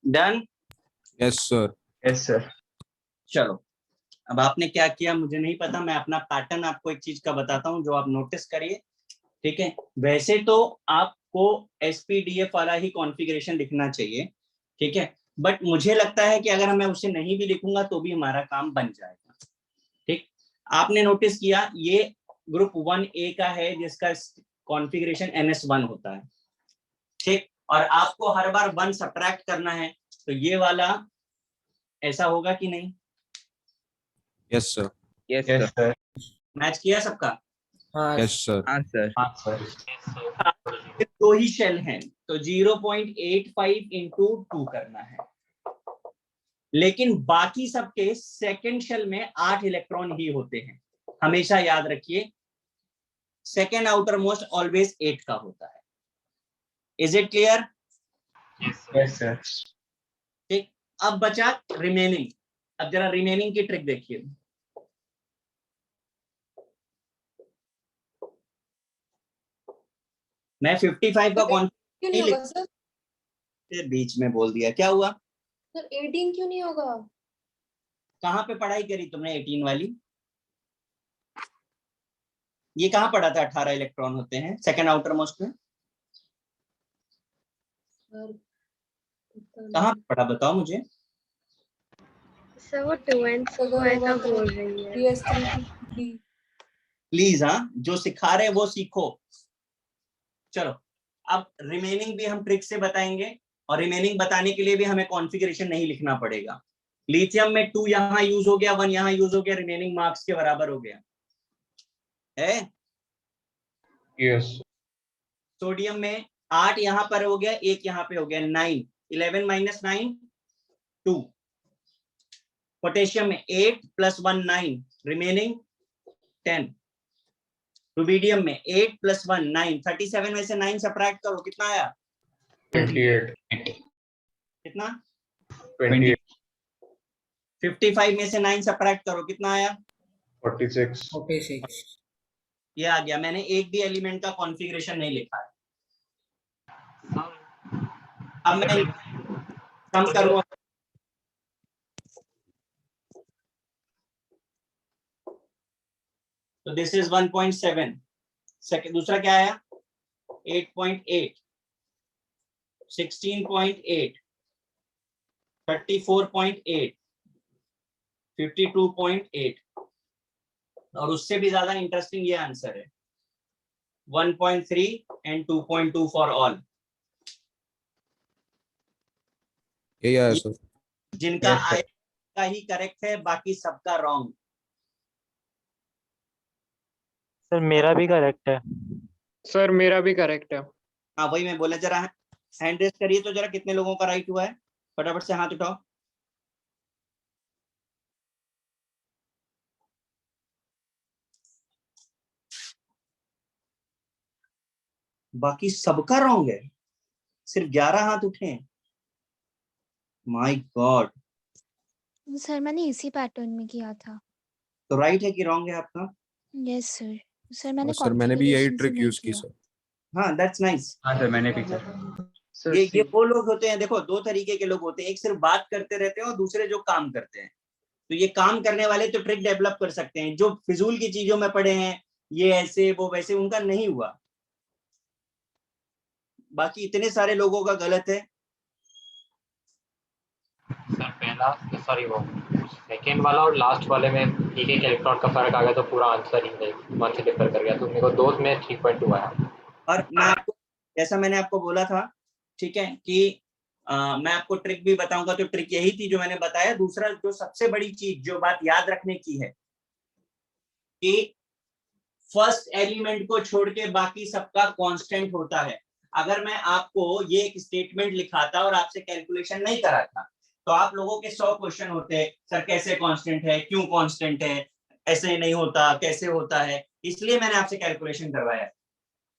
Done? Yes sir. Yes, sir. चलो, अब आपने क्या किया मुझे नहीं पता, मैं अपना पैटर्न आपको एक चीज का बताता हूँ जो आप नोटिस करिए, ठीक है। वैसे तो आपको SPDF वाला ही कॉन्फ़िगरेशन लिखना चाहिए, ठीक है, बट मुझे लगता है कि अगर मैं उसे नहीं भी लिखूंगा तो भी हमारा काम बन जाएगा, ठीक। आपने नोटिस किया ये ग्रुप 1A का है जिसका कॉन्फ़िगरेशन NS1 होता है, ठीक, और आपको हर बार 1 सब्ट्रैक्ट करना है, तो ये वाला ऐसा होगा कि नहीं? Yes sir. Yes, sir. Match किया सबका? हाँ यस सर। हाँ, sir. हाँ सर। दो ही शेल हैं तो 0.85 इंटू 2 करना है, लेकिन बाकी सबके सेकंड शेल में 8 इलेक्ट्रॉन ही होते हैं, हमेशा याद रखिए सेकंड आउटर मोस्ट ऑलवेज 8 का होता है। Is it clear? Yes, sir. ठीक, अब बचा रिमेनिंग। अब जरा रिमेनिंग की ट्रिक देखिए। मैं 55 का कौन क्यों नहीं होगा सर? बीच में बोल दिया, क्या हुआ? सर 18 क्यों नहीं होगा? कहाँ पे पढ़ाई करी तुमने 18 वाली? ये कहाँ पढ़ा था 18 इलेक्ट्रॉन होते हैं सेकंड आउटर मोस्ट में? सर कहाँ पे पढ़ा बताओ मुझे। सर वो 2 and 4 ऐसा बोल रही है। PS3 प्लीज हाँ, जो सिखा रहे हैं वो सीखो। चलो, अब रिमेनिंग भी हम ट्रिक से बताएंगे और रिमेनिंग बताने के लिए भी हमें कॉन्फ़िगरेशन नहीं लिखना पड़ेगा। लिथियम में 2 यहाँ यूज हो गया, 1 यहाँ यूज हो गया, रिमेनिंग मार्क्स के बराबर हो गया है। यस। सोडियम में 8 यहाँ पर हो गया, 1 यहाँ पे हो गया, 9, 11 - 9 2। पोटेशियम में 8 + 1 9, रिमेनिंग 10। रुबिडियम में 8 + 1 9, 37 में से 9 सब्ट्रैक्ट करो, कितना आया? 28। कितना? 28। 55 में से 9 सब्ट्रैक्ट करो, कितना आया? 46। 46। ये आ गया। मैंने एक भी एलिमेंट का कॉन्फ़िगरेशन नहीं लिखा है। अब मैं कम करूंगा, तो दिस इज 1.7। सेकंड दूसरा क्या आया? 8.8, 16.8, 34.8, 52.8, और उससे भी ज्यादा इंटरेस्टिंग ये आंसर है 1.3 एंड 2.2 फॉर ऑल। यही आया सर। जिनका Yes, sir. आया का ही करेक्ट है, बाकी सबका रॉन्ग। सर मेरा भी करेक्ट है। सर मेरा भी करेक्ट है। हाँ वही मैं बोला, जरा हैंड रेस करिए तो जरा कितने लोगों का राइट हुआ है, फटाफट से हाथ उठाओ। बाकी सबका रॉन्ग है, सिर्फ 11 हाथ उठे हैं। My God. सर मैंने इसी पैटर्न में किया था। तो राइट है कि रॉन्ग है आपका? Yes sir. सर मैंने सर मैंने भी यही configuration से ट्रिक नहीं यूज की किया। सर। हाँ दैट्स नाइस। हाँ सर, मैंने भी सर. सर ये वो लोग होते हैं, देखो दो तरीके के लोग होते हैं, एक सिर्फ बात करते रहते हैं और दूसरे जो काम करते हैं। तो ये काम करने वाले तो ट्रिक डेवलप कर सकते हैं, जो फिजूल की चीजों में पड़े हैं, ये ऐसे वो वैसे, उनका नहीं हुआ। बाकी इतने सारे लोगों का गलत है। सर पहला, सॉरी वो सेकेंड वाला और लास्ट वाले में एक इलेक्ट्रॉन का फर्क आ गया तो पूरा आंसर ही 1 से डिफर कर गया, तो मेरे को 2 में 3.2 आया। और मैं आपको, जैसा मैंने आपको बोला था, ठीक है, कि मैं आपको ट्रिक भी बताऊंगा, तो ट्रिक यही थी जो मैंने बताया। दूसरा जो सबसे बड़ी चीज जो बात याद रखने की है कि फर्स्ट एलिमेंट को छोड़ के बाकी सबका कांस्टेंट होता है। अगर मैं आपको ये एक स्टेटमेंट लिखाता और आपसे कैलकुलेशन नहीं कराता तो आप लोगों के 100 क्वेश्चन होते, सर कैसे कांस्टेंट है, क्यों कांस्टेंट है, ऐसे नहीं होता, कैसे होता है। इसलिए मैंने आपसे कैलकुलेशन करवाया।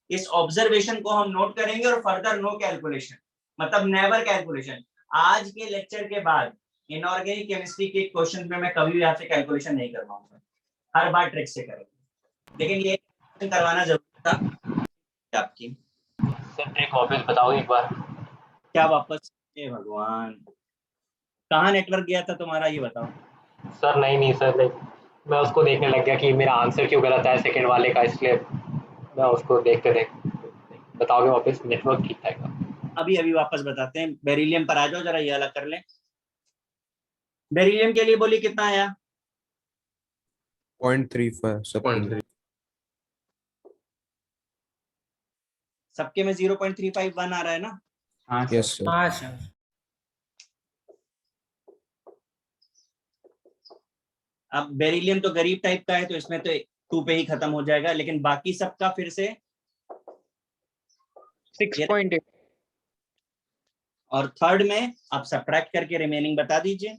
इस ऑब्जर्वेशन को हम नोट करेंगे और फर्दर नो कैलकुलेशन, मतलब नेवर कैलकुलेशन। आज के लेक्चर के बाद इनऑर्गेनिक केमिस्ट्री के क्वेश्चन में मैं कभी भी आपसे कैलकुलेशन नहीं करवाऊंगा, हर बार ट्रिक से करेंगे। लेकिन ये करवाना जरूरी था आपकी। सर ट्रिक वापस बताओ एक बार। क्या वापस? हे भगवान, कहाँ नेटवर्क गया था तुम्हारा ये बताओ। सर नहीं सर, लाइक मैं उसको देखने लग गया कि मेरा आंसर क्यों गलत है सेकंड वाले का, इसलिए मैं उसको देखते बताओगे वापस, नेटवर्क ठीक था। अभी अभी वापस बताते हैं। बेरिलियम पर आ जाओ, जरा ये अलग कर लें। बेरिलियम के लिए बोलिए कितना आया? 0.35 सब। सबके में 0.351 आ रहा है ना? हाँ यस सर। सर। हाँ सर। अब बेरिलियम तो गरीब टाइप का है, तो इसमें तो 2 पे ही खत्म हो जाएगा, लेकिन बाकी सबका फिर से 6.8। और थर्ड में आप सब्ट्रैक्ट करके रिमेनिंग बता दीजिए।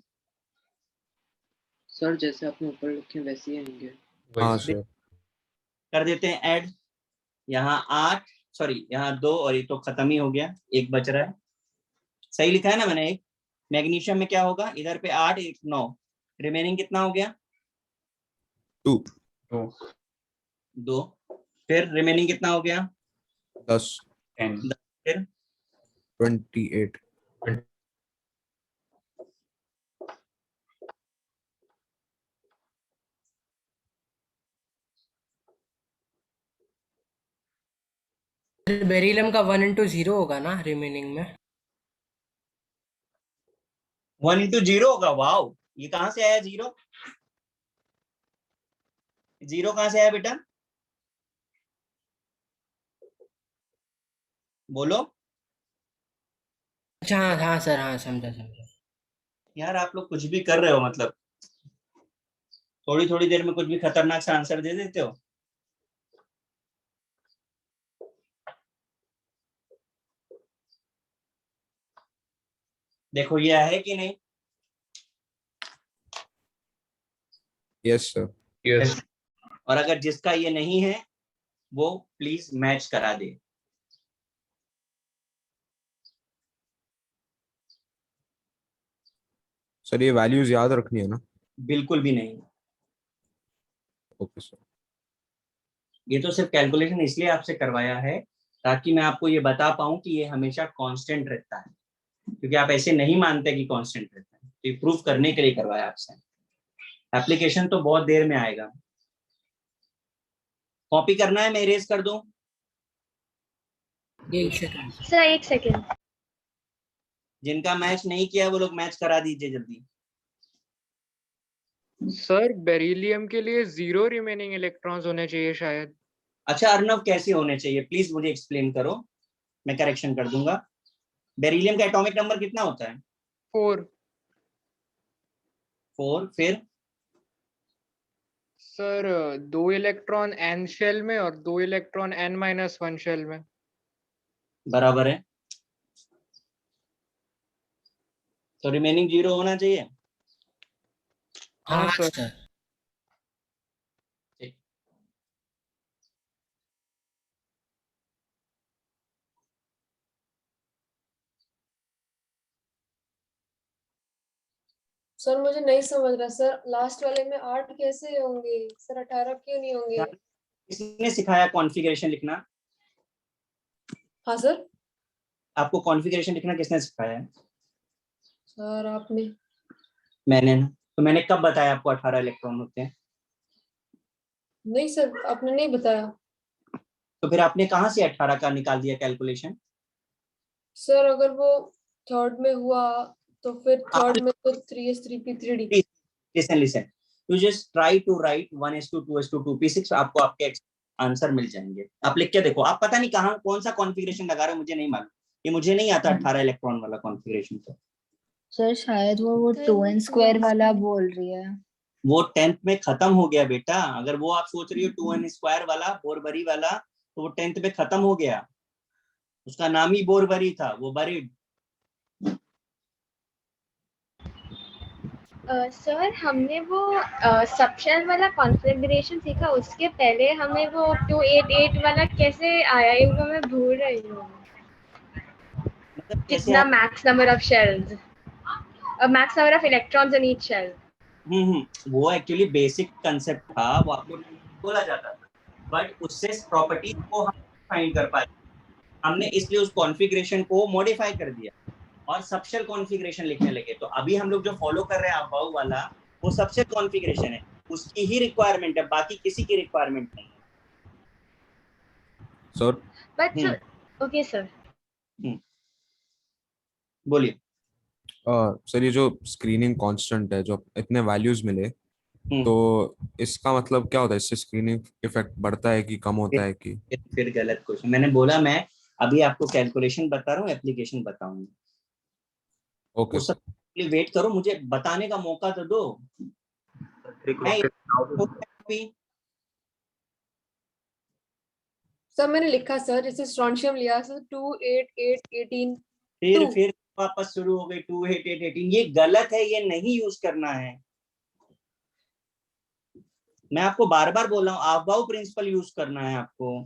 सर जैसे आपने ऊपर लिखे वैसे ही आएंगे। हाँ सर। कर देते हैं ऐड। यहाँ 8, सॉरी यहाँ 2, और ये तो खत्म ही हो गया, एक बच रहा है। सही लिखा है ना मैंने? एक मैग्नीशियम में क्या होगा, इधर पे 8 1 9, रिमेनिंग कितना हो गया? 2 2। फिर रिमेनिंग कितना हो गया? 10 10 फिर 28। बेरिलियम का 1 into 0 होगा ना रिमेनिंग में? 1 into 0 होगा। वाओ, ये कहाँ से आया 0? 0 कहाँ से आया बेटा? बोलो अच्छा हाँ सर, हाँ समझा। यार, आप लोग कुछ भी कर रहे हो, मतलब थोड़ी थोड़ी देर में कुछ भी खतरनाक सा आंसर दे देते हो। देखो ये है कि नहीं? Yes sir. यस और अगर जिसका ये नहीं है वो प्लीज मैच करा दे। सर ये वैल्यूज याद रखनी है ना? बिल्कुल भी नहीं। Okay sir. ये तो सिर्फ कैलकुलेशन इसलिए आपसे करवाया है ताकि मैं आपको ये बता पाऊं कि ये हमेशा कांस्टेंट रहता है, क्योंकि आप ऐसे नहीं मानते कि कांस्टेंट रहता है, तो ये प्रूफ करने के लिए करवाया आपसे। एप्लीकेशन तो बहुत देर में आएगा। कॉपी करना है, मैं इरेज कर दूं? एक सेकंड सर 1 सेकंड। जिनका मैच नहीं किया वो लोग मैच करा दीजिए जल्दी। सर बेरिलियम के लिए 0 रिमेनिंग इलेक्ट्रॉन्स होने चाहिए शायद। अच्छा अर्नव, कैसे होने चाहिए प्लीज मुझे एक्सप्लेन करो, मैं करेक्शन कर दूंगा। बेरिलियम का एटॉमिक नंबर कितना होता है? 4। 4। फिर सर 2 इलेक्ट्रॉन n शेल में और 2 इलेक्ट्रॉन n-1 शेल में। बराबर है, तो रिमेनिंग 0 होना चाहिए। हाँ हाँ सर। सर। सर मुझे नहीं समझ रहा सर, लास्ट वाले में 8 कैसे होंगे सर, 18 क्यों नहीं होंगे? किसने सिखाया कॉन्फ़िगरेशन लिखना? हाँ सर। आपको कॉन्फ़िगरेशन लिखना किसने सिखाया है? सर आपने। मैंने ना। तो मैंने कब बताया आपको 18 इलेक्ट्रॉन होते हैं? नहीं सर, आपने नहीं बताया। तो फिर आपने कहाँ से 18 का निकाल दिया कैलकुलेशन? सर अगर वो थर्ड में हुआ तो फिर थर्ड में तो 3s3p3d। Listen you just try to write 1:2:2:2p6, आपको आपके आंसर मिल जाएंगे। आप लिख के देखो। आप पता नहीं कहाँ कौन सा कॉन्फ़िगरेशन लगा रहे हो, मुझे नहीं मालूम। ये मुझे नहीं आता 18 इलेक्ट्रॉन वाला कॉन्फ़िगरेशन। तो सर शायद वो 2n² वाला बोल रही है। वो 10th में खत्म हो गया बेटा। अगर वो आप सोच रही हो 2n² वाला, बोरबरी वाला, तो वो 10th में खत्म हो गया। उसका नाम ही बोरबरी था, वो बरीड। सर हमने वो सबशेल वाला कॉन्फ़िगरेशन सीखा, उसके पहले हमें वो 288 वाला कैसे आया ये वो मैं भूल रही हूँ। मतलब कितना max number of shells, max number of electrons in each shell. वो एक्चुअली बेसिक कंसेप्ट था, वो आपको बोला जाता था, बट उससे प्रॉपर्टीज को हम फाइंड कर पाए हमने, इसलिए उस कॉन्फ़िगरेशन को मॉडिफाई कर दिया। और सबशेल कॉन्फ़िगरेशन लिखने लगे। तो अभी हम लोग जो फॉलो कर रहे हैं अबाव वाला, वो सबशेल कॉन्फ़िगरेशन है, उसकी ही रिक्वायरमेंट है, बाकी किसी की रिक्वायरमेंट नहीं है। Sir but sir, okay sir, बोलिए। सर ये जो स्क्रीनिंग कांस्टेंट है, जो इतने वैल्यूज मिले, तो इसका मतलब क्या होता है? इससे स्क्रीनिंग इफेक्ट बढ़ता है कि कम होता है कि? फिर गलत क्वेश्चन। मैंने बोला मैं अभी आपको कैलकुलेशन बता रहा हूँ, एप्लीकेशन बताऊंगा। ओके उस लिए वेट करो, मुझे बताने का मौका तो दो। सर मैंने लिखा सर, जैसे स्ट्रॉन्शियम लिया सर 2 8 8 18। फिर वापस शुरू हो गई 2 8 8 18। ये गलत है, ये नहीं यूज करना है। मैं आपको बार बार बोल रहा हूँ, अबाव प्रिंसिपल यूज करना है आपको।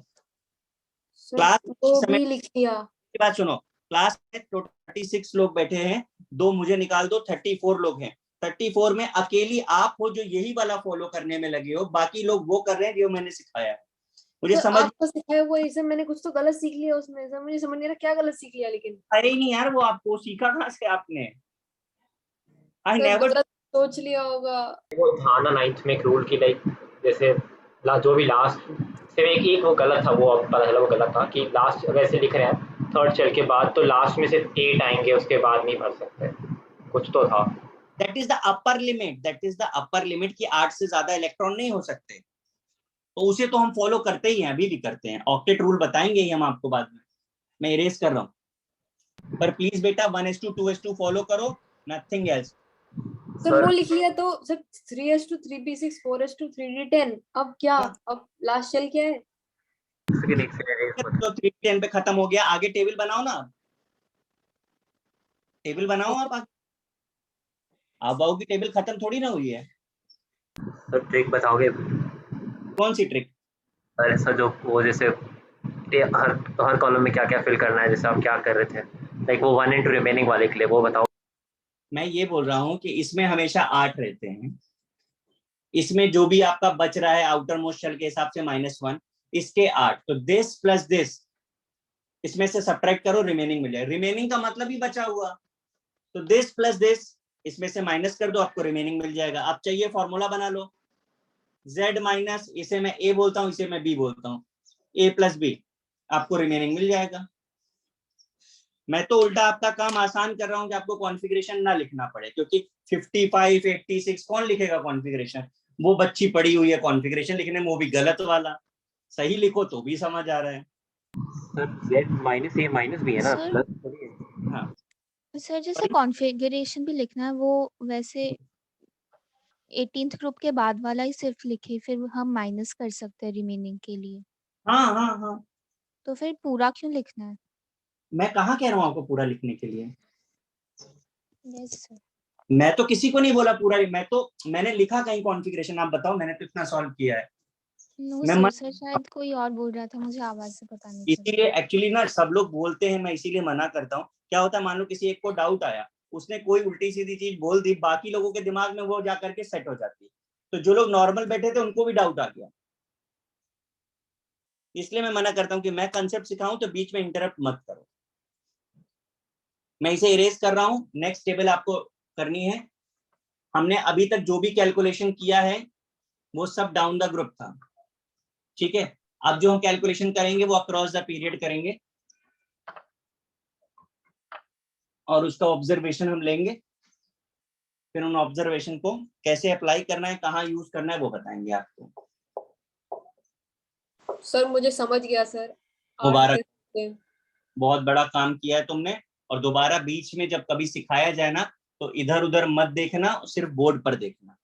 क्लास वो भी लिख लिया। बात सुनो, क्लास में 36 लोग बैठे हैं, 2 मुझे निकाल दो, 34 लोग हैं। 34 में अकेली आप हो जो यही वाला फॉलो करने में लगे हो, बाकी लोग वो कर रहे हैं जो मैंने सिखाया है। मुझे समझ आपको सिखाया हुआ है, मैंने कुछ तो गलत सीख लिया उसमें सर, मुझे समझ नहीं आ रहा क्या गलत सीख लिया। लेकिन अरे नहीं यार, वो आपको सीखा कहाँ से आपने? आई सर नेवर गलत सोच लिया होगा। वो था ना 9th में एक रूल की, लाइक जैसे जो भी लास्ट सिर्फ एक वो गलत था, वो अब पता चला वो गलत था कि लास्ट वैसे लिख रहे हैं थर्ड शेल के बाद तो लास्ट में सिर्फ 8 आएंगे, उसके बाद नहीं भर सकते, कुछ तो था। That is the upper limit, that is the upper limit कि 8 से ज्यादा इलेक्ट्रॉन नहीं हो सकते। तो उसे तो हम फॉलो करते ही हैं, अभी भी करते हैं। ऑक्टेट रूल बताएंगे ही हम आपको बाद में, मैं इरेज कर रहा हूँ। पर प्लीज बेटा 1:2 2:2 फॉलो करो, नथिंग एल्स। सर वो लिख लिया तो सर 3:3 3p6 4:3 3d10। अब क्या, अब लास्ट शेल क्या है? तो 3d10 पे खत्म हो गया। आगे टेबल बनाओ ना, टेबल बनाओ आप। अबाव की टेबल खत्म थोड़ी ना हुई है। तो ट्रिक बताओगे? कौन सी ट्रिक? अरे सर जो वो जैसे हर कॉलम में क्या क्या फिल करना है, जैसे आप क्या कर रहे थे, लाइक वो 1 into रिमेनिंग वाले के लिए, वो बताओ। मैं ये बोल रहा हूँ कि इसमें हमेशा 8 रहते हैं। इसमें जो भी आपका बच रहा है आउटर मोस्ट शेल के हिसाब से -1, इसके 8, तो दिस प्लस दिस, इसमें से सब्ट्रैक्ट करो, रिमेनिंग मिल जाए। रिमेनिंग का मतलब ही बचा हुआ, तो दिस प्लस दिस, इसमें से माइनस कर दो, आपको रिमेनिंग मिल जाएगा। आप चाहिए फॉर्मूला बना लो, z माइनस, इसे मैं a बोलता हूँ, इसे मैं b बोलता हूँ, a प्लस b, आपको रिमेनिंग मिल जाएगा। मैं तो उल्टा आपका काम आसान कर रहा हूँ कि आपको कॉन्फ़िगरेशन ना लिखना पड़े, क्योंकि 55 86 कौन लिखेगा कॉन्फ़िगरेशन? वो बच्ची पड़ी हुई है कॉन्फ़िगरेशन लिखने में, वो भी गलत वाला। सही लिखो तो भी समझ आ रहा है। Sir z minus a minus भी है ना, सर प्लस थोड़ी है। हाँ सर जैसे कॉन्फ़िगरेशन भी लिखना है, वो वैसे 18th ग्रुप के बाद वाला ही सिर्फ लिखे, फिर हम माइनस कर सकते हैं रिमेनिंग के लिए। हाँ हाँ हाँ, तो फिर पूरा क्यों लिखना है? मैं कहाँ कह रहा हूँ आपको पूरा लिखने के लिए। Yes sir. मैं तो किसी को नहीं बोला पूरा, मैंने लिखा कहीं कॉन्फ़िगरेशन? आप बताओ, मैंने तो इतना सॉल्व किया है। नो मैं सर, शायद कोई और बोल रहा था, मुझे आवाज से पता नहीं चला। इसीलिए एक्चुअली ना सब लोग बोलते हैं, मैं इसीलिए मना करता हूँ। क्या होता है, मान लो किसी एक को डाउट आया, उसने कोई उल्टी सीधी चीज बोल दी, बाकी लोगों के दिमाग में वो जाकर के सेट हो जाती है। तो जो लोग नॉर्मल बैठे थे उनको भी डाउट आ गया, इसलिए मैं मना करता हूँ कि मैं कंसेप्ट सिखाऊं तो बीच में इंटरप्ट मत करो। मैं इसे इरेज कर रहा हूँ, नेक्स्ट टेबल आपको करनी है। हमने अभी तक जो भी कैलकुलेशन किया है वो सब डाउन द ग्रुप था, ठीक है। अब जो हम कैलकुलेशन करेंगे वो अक्रॉस द पीरियड करेंगे, और उसका ऑब्जर्वेशन हम लेंगे। फिर उन ऑब्जर्वेशन को कैसे अप्लाई करना है, कहाँ यूज करना है, वो बताएंगे आपको। सर मुझे समझ गया सर। मुबारक, बहुत बड़ा काम किया है तुमने। और दोबारा बीच में जब कभी सिखाया जाए ना, तो इधर उधर मत देखना, सिर्फ बोर्ड पर देखना।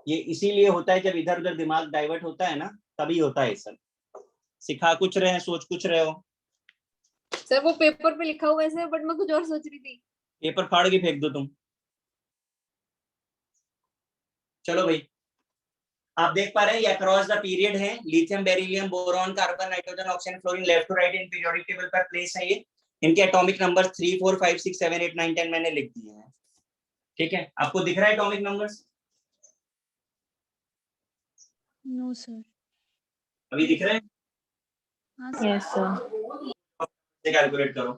ये इसीलिए होता है, जब इधर उधर दिमाग डाइवर्ट होता है ना, तभी होता है सब। सिखा कुछ रहे हैं, सोच कुछ रहे हो। सर वो पेपर पे लिखा हुआ है सर, बट मैं कुछ और सोच रही थी। पेपर फाड़ के फेंक दो तुम। चलो भाई, आप देख पा रहे हैं ये अक्रॉस द पीरियड है। Lithium, beryllium, boron, carbon, nitrogen, oxygen, fluorine, left to right in periodic table पर प्लेस है ये। इनके एटॉमिक नंबर 3 4 5 6 7 8 9 10 मैंने लिख दिए हैं, ठीक है। आपको दिख रहा है एटॉमिक नंबर्स? No sir. अभी दिख रहे हैं? हाँ सर। Yes sir. कैलकुलेट करो।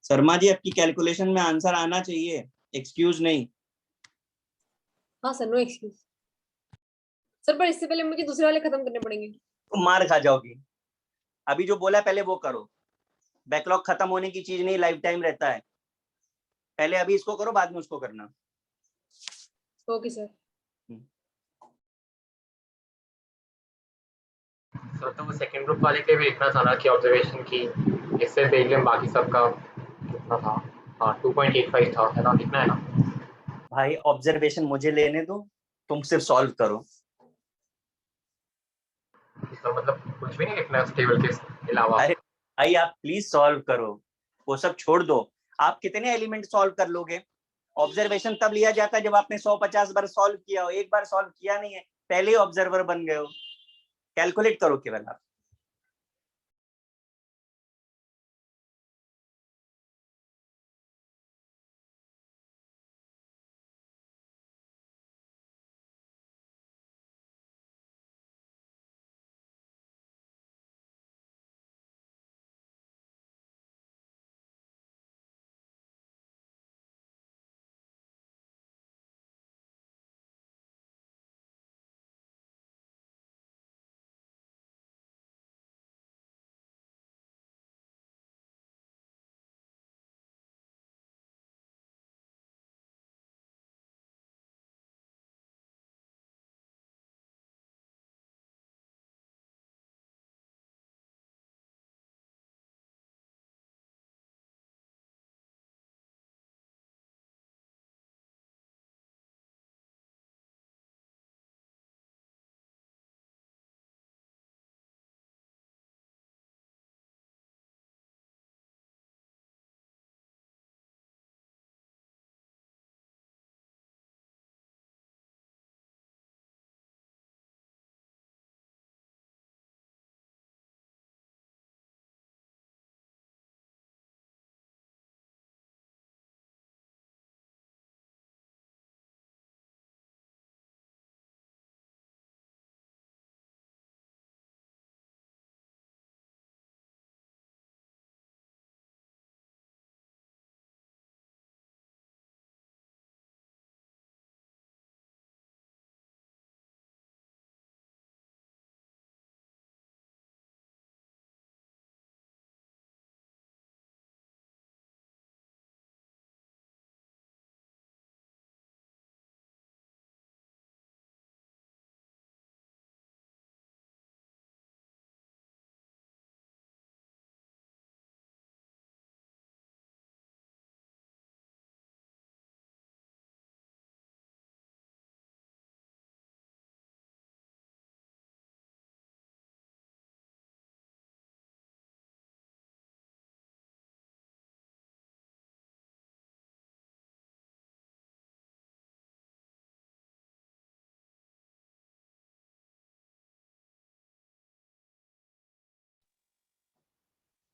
शर्मा जी आपकी कैलकुलेशन में आंसर आना चाहिए, एक्सक्यूज नहीं। हाँ सर, नो एक्सक्यूज सर, पर इससे पहले मुझे दूसरे वाले खत्म करने पड़ेंगे। तो मार खा जाओगी। अभी जो बोला पहले वो करो, बैकलॉग खत्म होने की चीज नहीं, लाइफ टाइम रहता है। पहले अभी इसको करो, बाद में उसको करना। Okay sir. सर तो वो सेकंड ग्रुप वाले के भी लिखना था ना कि ऑब्जर्वेशन की, इससे बेरियम बाकी सबका कितना था? हाँ 2.85 था, है ना? लिखना है ना भाई? ऑब्जर्वेशन मुझे लेने दो, तुम सिर्फ सॉल्व करो। सर, मतलब कुछ भी नहीं लिखना है उस टेबल के अलावा? अरे भाई आप प्लीज सॉल्व करो, वो सब छोड़ दो। आप कितने एलिमेंट सॉल्व कर लोगे? ऑब्जर्वेशन तब लिया जाता है जब आपने 150 बार सॉल्व किया हो, एक बार सॉल्व किया नहीं है, पहले ही ऑब्जर्वर बन गए हो। कैलकुलेट करो केवल आप।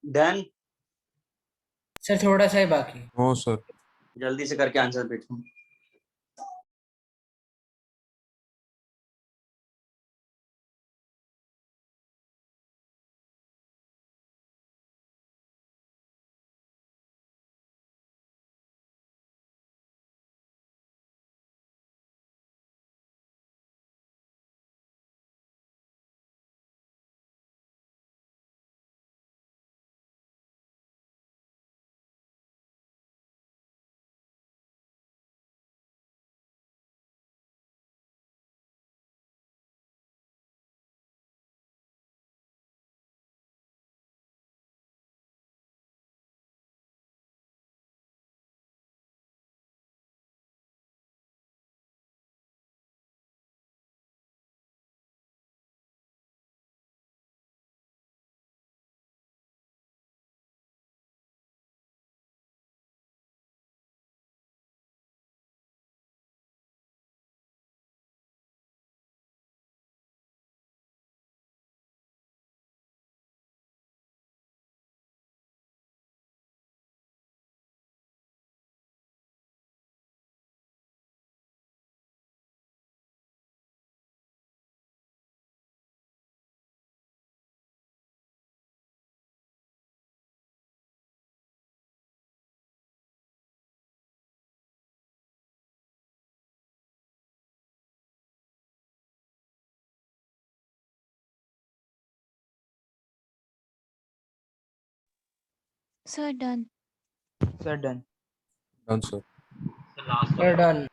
डन। सर थोड़ा सा ही बाकी। हाँ सर। जल्दी से करके आंसर भेजो। Sir done. Sir done. Done sir. Last sir done.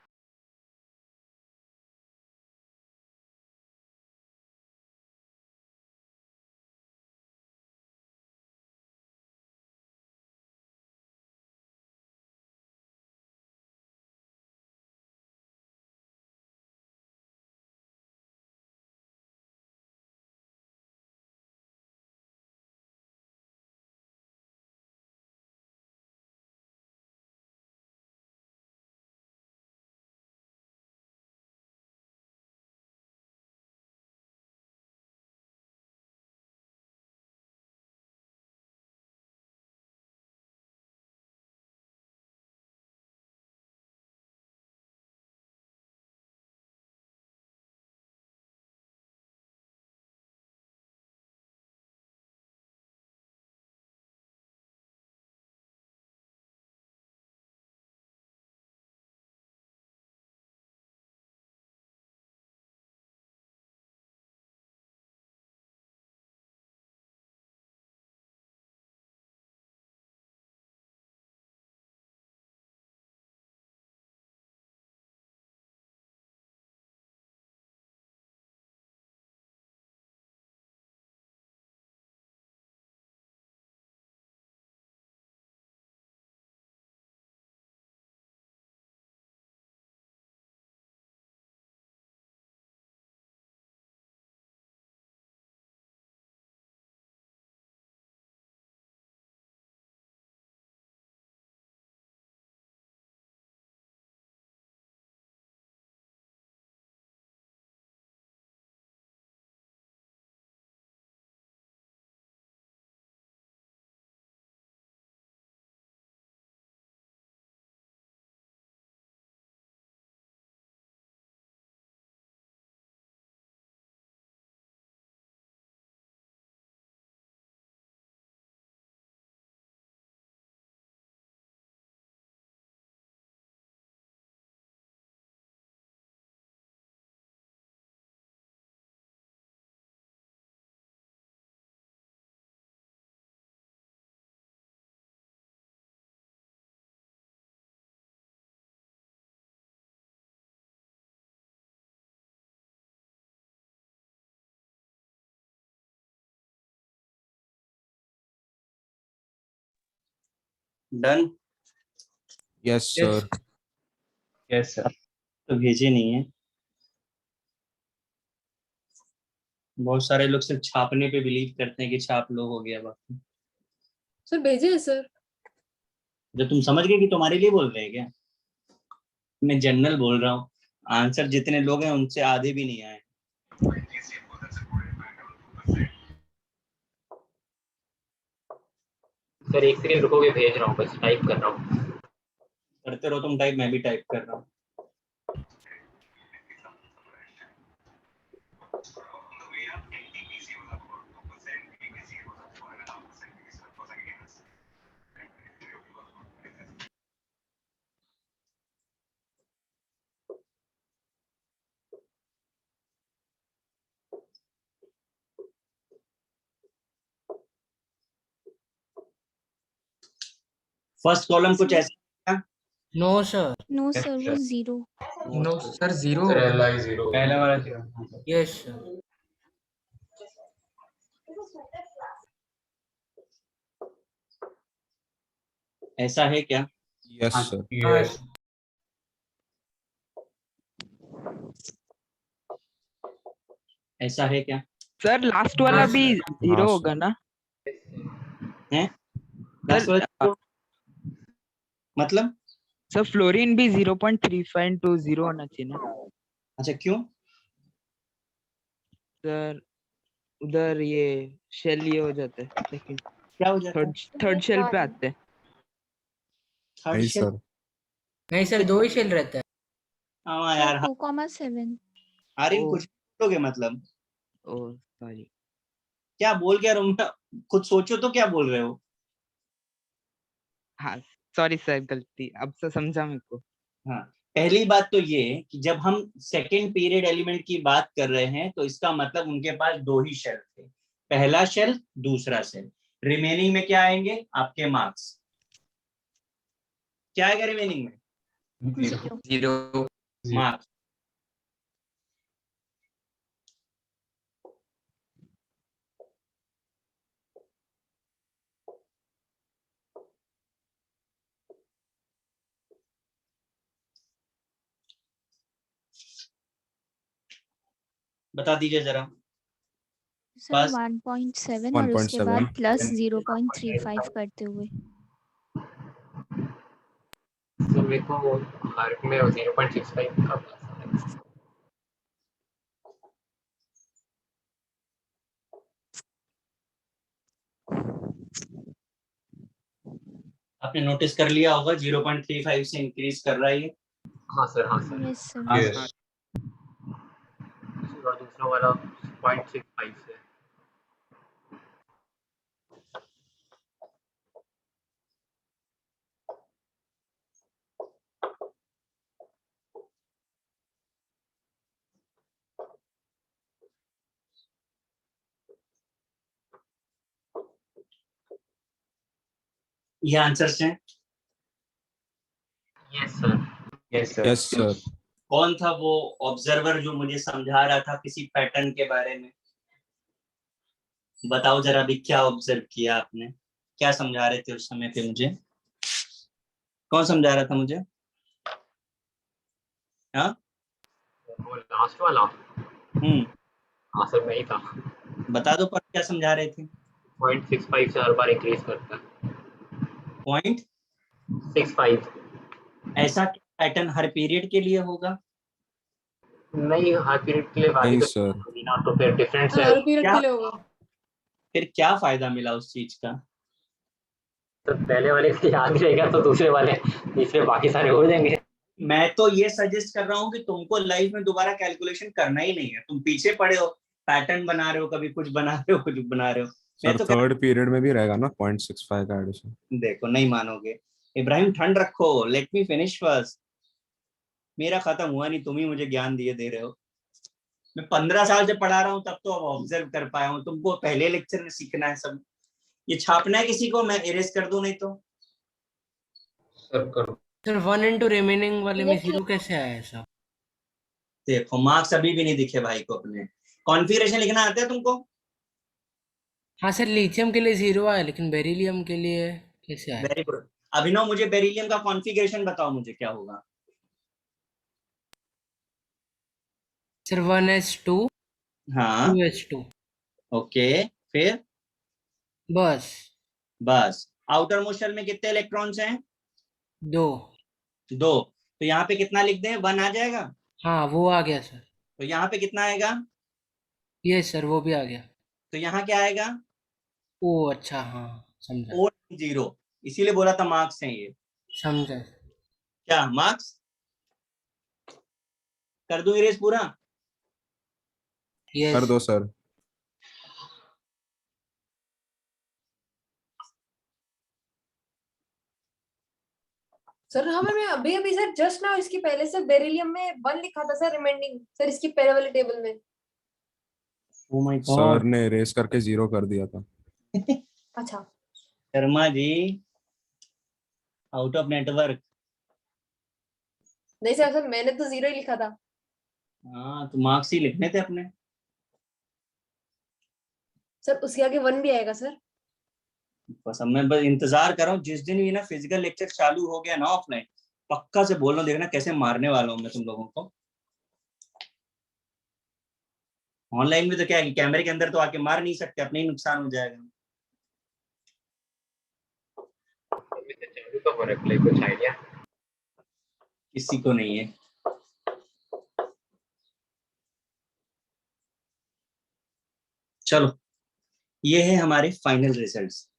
Done. Yes sir. Yes sir. तो भेजे नहीं है, बहुत सारे लोग सिर्फ छापने पे बिलीव करते हैं कि छाप लो हो गया बाकी। सर भेजे है सर। जो तुम समझ गए कि तुम्हारे लिए बोल रहे हैं क्या? मैं जनरल बोल रहा हूँ, आंसर जितने लोग हैं उनसे आधे भी नहीं आए। सर एक सेकंड रुकोगे, भेज रहा हूँ, बस टाइप कर रहा हूँ। करते रहो तुम टाइप, मैं भी टाइप कर रहा हूँ। फर्स्ट कॉलम कुछ ऐसा। No sir. नो सर वो zero. No sir zero. Sir LI 0 पहला वाला 0। Yes sir. ऐसा है क्या? Yes sir. यस। ऐसा है क्या? सर लास्ट वाला हाँ, भी सर। जीरो हाँ, होगा ना? है सर मतलब? सर फ्लोरीन भी 0.35 होना चाहिए ना? अच्छा क्यों? सर उधर ये शेल ये हो जाता है, सेकंड क्या हो जाता है? थर्ड शेल पे आते हैं। थर्ड नहीं शेल? सर। नहीं सर 2 ही शेल रहता है। हाँ सर यार, 2,7। आर्यन ओ कुछ बोलोगे मतलब? ओ सॉरी। क्या बोल क्या रहा हूँ? खुद सोचो तो क्या बोल रहे हो? हाँ सॉरी सर, गलती, अब से समझा मेरे को। हाँ, पहली बात तो ये कि जब हम सेकेंड पीरियड एलिमेंट की बात कर रहे हैं तो इसका मतलब उनके पास दो ही शेल थे, पहला शेल दूसरा शेल। रिमेनिंग में क्या आएंगे आपके मार्क्स? क्या आएगा रिमेनिंग में? जीरो। मार्क्स। बता दीजिए जरा। सर बस 1.7 और उसके बाद 1.7 प्लस 0.35 करते हुए। तो मेरे को मार्क में 0.65 का प्लस आता है। आपने नोटिस कर लिया होगा 0.35 से इंक्रीज कर रहा है ये। हाँ सर, हाँ सर। Yes sir. Yes. और दूसरा वाला 0.65 से। ये आंसर्स हैं। Yes sir. Yes, sir. Yes sir. कौन था वो ऑब्जर्वर जो मुझे समझा रहा था किसी पैटर्न के बारे में? बताओ जरा अभी क्या ऑब्जर्व किया आपने, क्या समझा रहे थे उस समय पे मुझे? कौन समझा रहा था मुझे? हाँ वो लास्ट वाला। हाँ सर, मैं ही था। बता दो पर क्या समझा रहे थे? 0.65 से हर बार इंक्रीज करता है। 0.65 ऐसा पैटर्न हर पीरियड के लिए होगा? नहीं, हर पीरियड के लिए नहीं वैल्यू सर। ना, तो फिर डिफरेंस है। हर पीरियड क्या? के लिए होगा। फिर क्या फायदा मिला उस चीज का? तो पहले वाले को याद रहेगा तो दूसरे वाले तीसरे बाकी सारे हो जाएंगे। मैं तो ये सजेस्ट कर रहा हूँ कि तुमको लाइफ में दोबारा कैलकुलेशन करना ही नहीं है। तुम पीछे पड़े हो, पैटर्न बना रहे हो, कभी कुछ बना रहे हो, कुछ बना रहे हो। मैं सर तो थर्ड पीरियड में भी रहेगा ना 0.65 का एडिशन। देखो नहीं मानोगे। इब्राहिम ठंड रखो, लेट मी फिनिश फर्स्ट। मेरा खत्म हुआ नहीं, तुम ही मुझे ज्ञान दिए दे रहे हो। मैं 15 साल से पढ़ा रहा हूँ तब तो अब ऑब्जर्व कर पाया हूँ। तुमको पहले लेक्चर में सीखना है सब। ये छापना है किसी को, मैं इरेज कर दूं नहीं तो? सर 1 into रिमेनिंग वाले में जीरो कैसे आया है सब? देखो मार्क्स अभी भी नहीं दिखे भाई को अपने। कॉन्फ़िगरेशन लिखना आता है तुमको? हाँ सर, लिथियम के लिए जीरो आया, लेकिन बेरिलियम के लिए कैसे आया? Very good. अभिनव मुझे बेरिलियम का कॉन्फ़िगरेशन बताओ, मुझे क्या होगा? सर 1s2 हाँ 2s2 ओके, फिर बस। बस आउटर मोस्ट शेल में कितने इलेक्ट्रॉन्स हैं? 2। तो यहाँ पे कितना लिख दें? 1 आ जाएगा। हाँ वो आ गया सर। तो यहाँ पे कितना आएगा? यस सर, वो भी आ गया। तो यहाँ क्या आएगा? ओ अच्छा, हाँ समझा। 0। इसीलिए बोला था मार्क्स हैं ये। समझा। क्या मार्क्स कर दूं इरेज पूरा? कर दो सर। सर हाँ मैंने अभी अभी सर जस्ट ना इसकी पहले से बेरिलियम में 1 लिखा था सर रिमेनिंग, सर इसकी पहले वाले टेबल में। ओ माय सर गॉड, ने इरेज करके 0 कर दिया था। अच्छा Sharma ji out of network. नहीं सर, सर मैंने तो 0 ही लिखा था। हाँ तो मार्क्स ही लिखने थे अपने। सर उसके आगे 1 भी आएगा सर। बस अब मैं बस इंतजार कर रहा हूँ जिस दिन भी ना फिजिकल लेक्चर चालू हो गया ना ऑफलाइन, पक्का से बोल रहा हूँ, देखना कैसे मारने वाला हूँ मैं तुम लोगों को। ऑनलाइन में तो क्या है कि कैमरे के अंदर तो आके मार नहीं सकते, अपने ही नुकसान हो जाएगा। चालू का हो रहा है, कुछ आइडिया? किसी को नहीं है। चलो ये है हमारे फाइनल रिजल्ट्स।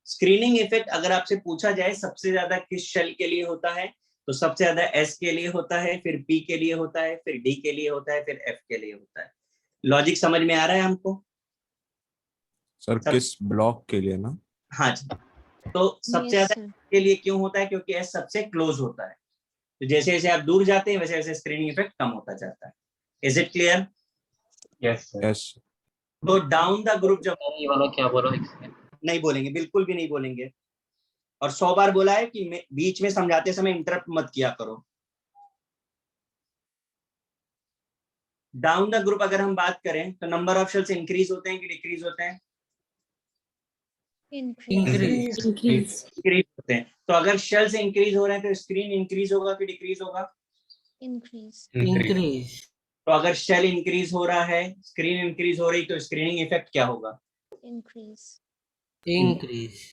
स्क्रीनिंग इफेक्ट अगर आपसे पूछा जाए सबसे ज्यादा किस शेल के लिए होता है, तो सबसे ज्यादा एस के लिए होता है, फिर पी के लिए होता है, फिर डी के लिए होता है, फिर एफ के लिए होता है। लॉजिक समझ में आ रहा है हमको? सर किस ब्लॉक के लिए ना? हाँ जी। तो सबसे ज्यादा के लिए क्यों होता है? क्योंकि एस सबसे क्लोज होता है। तो जैसे जैसे आप दूर जाते हैं वैसे वैसे स्क्रीनिंग इफेक्ट कम होता जाता है। Is it clear? Yes, sir. Yes. तो डाउन द ग्रुप जब ये वाला क्या बोला? नहीं बोलेंगे, बिल्कुल भी नहीं बोलेंगे। और 100 बार बोला है कि बीच में समझाते समय इंटरप्ट मत किया करो। डाउन द ग्रुप अगर हम बात करें तो नंबर ऑफ शेल्स इंक्रीज होते हैं कि डिक्रीज होते हैं? इंक्रीज। इंक्रीज होते हैं। तो अगर शेल्स इंक्रीज हो रहे हैं तो स्क्रीन इंक्रीज होगा कि डिक्रीज होगा? इंक्रीज। इंक्रीज। तो अगर शेल इंक्रीज हो रहा है, स्क्रीन इंक्रीज हो रही, तो स्क्रीनिंग इफेक्ट क्या होगा? इंक्रीज। इंक्रीज।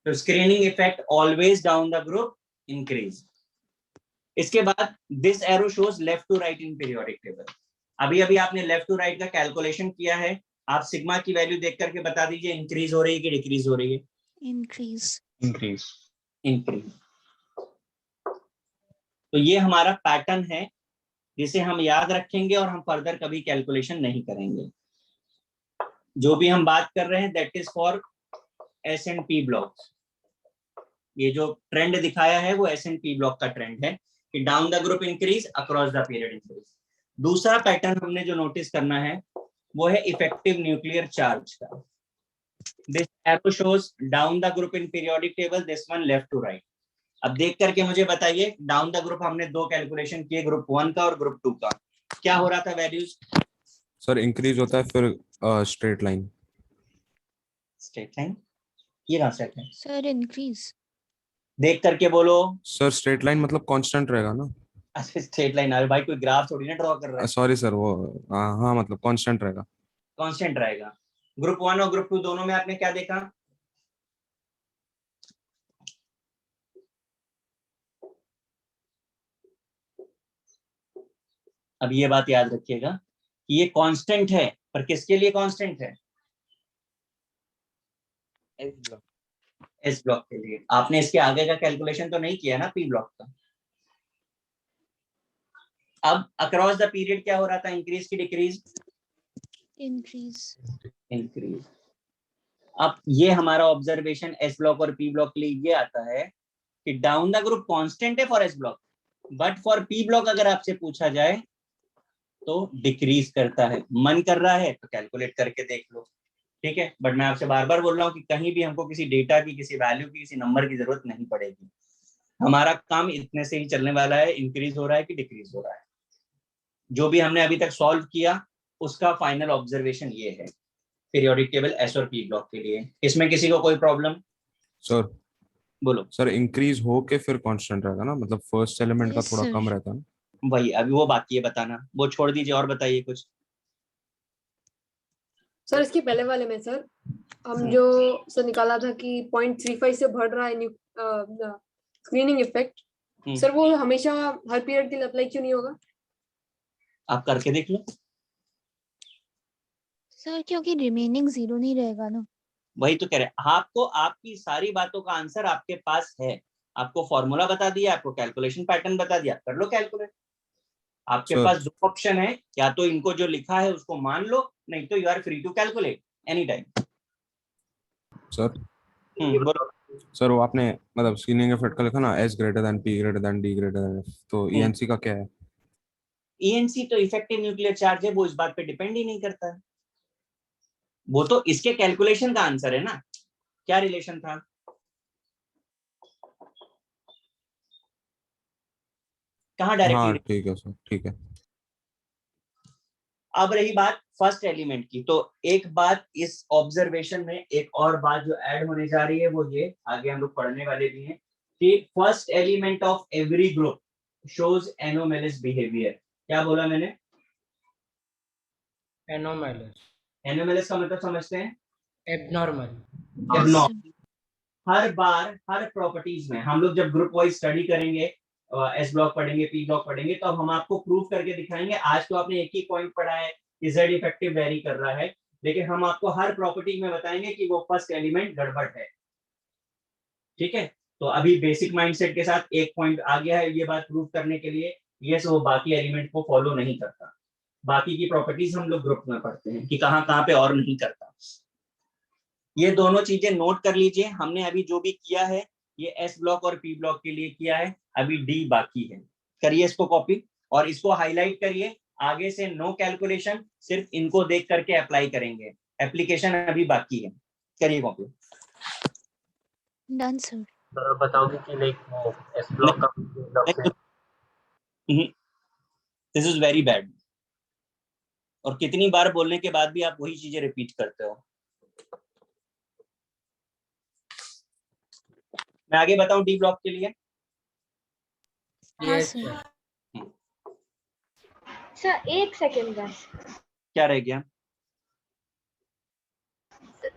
तो screening effect always down the group increase. इसके बाद this arrow shows left to right in periodic table. अभी अभी आपने लेफ्ट टू राइट का कैलकुलेशन किया है, आप सिग्मा की वैल्यू देख करके बता दीजिए इंक्रीज हो रही है कि डिक्रीज हो रही है? इंक्रीज। इंक्रीज। इंक्रीज। तो ये हमारा पैटर्न है जिसे हम याद रखेंगे और हम फर्दर कभी कैलकुलेशन नहीं करेंगे। जो भी हम बात कर रहे हैं that is for S&P blocks. ये जो ट्रेंड दिखाया है वो S&P ब्लॉक का ट्रेंड है कि down the group increase, across the period increase. दूसरा पैटर्न हमने जो नोटिस करना है वो है इफेक्टिव न्यूक्लियर चार्ज का। This arrow shows down the group in periodic table, this one left to right. अब देख करके मुझे बताइए, डाउन द ग्रुप हमने दो कैलकुलेशन किए, ग्रुप 1 का और ग्रुप 2 का। क्या हो रहा था वैल्यूज? सर इंक्रीज होता है फिर स्ट्रेट लाइन। स्ट्रेट लाइन ये कहां से है? Sir increase. देख करके बोलो। सर स्ट्रेट लाइन मतलब कांस्टेंट रहेगा ना? अच्छा स्ट्रेट लाइन, अरे भाई कोई ग्राफ थोड़ी ना ड्रॉ कर रहा है। सॉरी सर, वो हाँ मतलब कांस्टेंट रहेगा। कांस्टेंट रहेगा। ग्रुप 1 और ग्रुप 2 दोनों में आपने क्या देखा? अब ये बात याद रखिएगा कि ये कांस्टेंट है, पर किसके लिए कांस्टेंट है? एस ब्लॉक के लिए। आपने इसके आगे का कैलकुलेशन तो नहीं किया ना पी ब्लॉक का? अब अक्रॉस द पीरियड क्या हो रहा था, इंक्रीज की डिक्रीज? इंक्रीज। इंक्रीज। अब ये हमारा ऑब्जर्वेशन एस ब्लॉक और पी ब्लॉक के लिए ये आता है कि डाउन द ग्रुप कांस्टेंट है for S block, but for P block अगर आपसे पूछा जाए तो डिक्रीज करता है। मन कर रहा है तो कैलकुलेट करके देख लो, ठीक है। बट मैं आपसे बार बार बोल रहा हूँ कि कहीं भी हमको किसी डेटा की, किसी वैल्यू की, किसी नंबर की जरूरत नहीं पड़ेगी। हमारा काम इतने से ही चलने वाला है, इंक्रीज हो रहा है कि डिक्रीज हो रहा है। जो भी हमने अभी तक सॉल्व किया उसका फाइनल ऑब्जर्वेशन ये है पीरियोडिक टेबल एस और पी ब्लॉक के लिए। इसमें किसी को कोई प्रॉब्लम? सर बोलो। सर इंक्रीज हो के फिर कांस्टेंट रहेगा ना, मतलब फर्स्ट एलिमेंट का Yes, थोड़ा sir. कम रहता है ना? वही अभी वो बाकी है बताना, वो छोड़ दीजिए और बताइए कुछ। सर इसके पहले वाले में सर हम जो सर निकाला था कि 0.35 से बढ़ रहा है स्क्रीनिंग इफेक्ट, सर वो हमेशा हर पीरियड के लिए अप्लाई क्यों नहीं होगा? आप करके देख लो। सर क्योंकि रिमेनिंग 0 नहीं रहेगा ना। वही तो कह रहे हैं आपको, आपकी सारी बातों का आंसर आपके पास है। आपको फॉर्मूला बता दिया, आपको कैलकुलेशन पैटर्न बता दिया, कर लो कैलकुलेट। आपके पास दो ऑप्शन है, या तो इनको जो लिखा है उसको मान लो, नहीं तो you are free to calculate any time. Sir sir वो आपने मतलब स्क्रीनिंग इफेक्ट का लिखा ना, S greater than P greater than D greater than F, तो ईएनसी का क्या है? ईएनसी तो इफेक्टिव न्यूक्लियर चार्ज है, वो इस बात पे डिपेंड ही नहीं करता है। वो तो इसके कैलकुलेशन का आंसर है ना। क्या रिलेशन था? कहाँ डायरेक्टली? हाँ ठीक है सर, ठीक है। अब रही बात फर्स्ट एलिमेंट की, तो एक बात इस ऑब्जर्वेशन में एक और बात जो ऐड होने जा रही है वो ये, आगे हम लोग पढ़ने वाले भी हैं, कि first element of every group shows anomalous behaviour. क्या बोला मैंने? एनोमैलिस। एनोमैलिस का मतलब समझते हैं? एबनॉर्मल। एबनॉर्मल। हर बार हर प्रॉपर्टीज में हम लोग जब ग्रुप वाइज स्टडी करेंगे, एस ब्लॉक पढ़ेंगे, पी ब्लॉक पढ़ेंगे, तो हम आपको प्रूव करके दिखाएंगे। आज तो आपने एक ही पॉइंट पढ़ा है कि जेड इफेक्टिव वेरी कर रहा है, लेकिन हम आपको हर प्रॉपर्टी में बताएंगे कि वो फर्स्ट एलिमेंट गड़बड़ है, ठीक है। तो अभी बेसिक माइंडसेट के साथ एक पॉइंट आ गया है ये बात प्रूव करने के लिए, ये वो बाकी एलिमेंट को फॉलो नहीं करता। बाकी की प्रॉपर्टीज हम लोग ग्रुप में पढ़ते हैं कि कहाँ पे और नहीं करता। ये दोनों चीजें नोट कर लीजिए। हमने अभी जो भी किया है ये एस ब्लॉक और पी ब्लॉक के लिए किया है, अभी डी बाकी है। करिए इसको कॉपी और इसको हाईलाइट करिए। आगे से नो कैलकुलेशन, सिर्फ इनको देख करके अप्लाई करेंगे, एप्लीकेशन अभी बाकी है। करिए कॉपी। Done sir. सर आप बताओगे कि लाइक वो एस ब्लॉक का ब्लॉक से दिस इज वेरी बैड। और कितनी बार बोलने के बाद भी आप वही चीजें रिपीट करते हो। मैं आगे बताऊं डी ब्लॉक के लिए? हाँ यस सर। सर। सर एक सेकंड बस। क्या रह गया?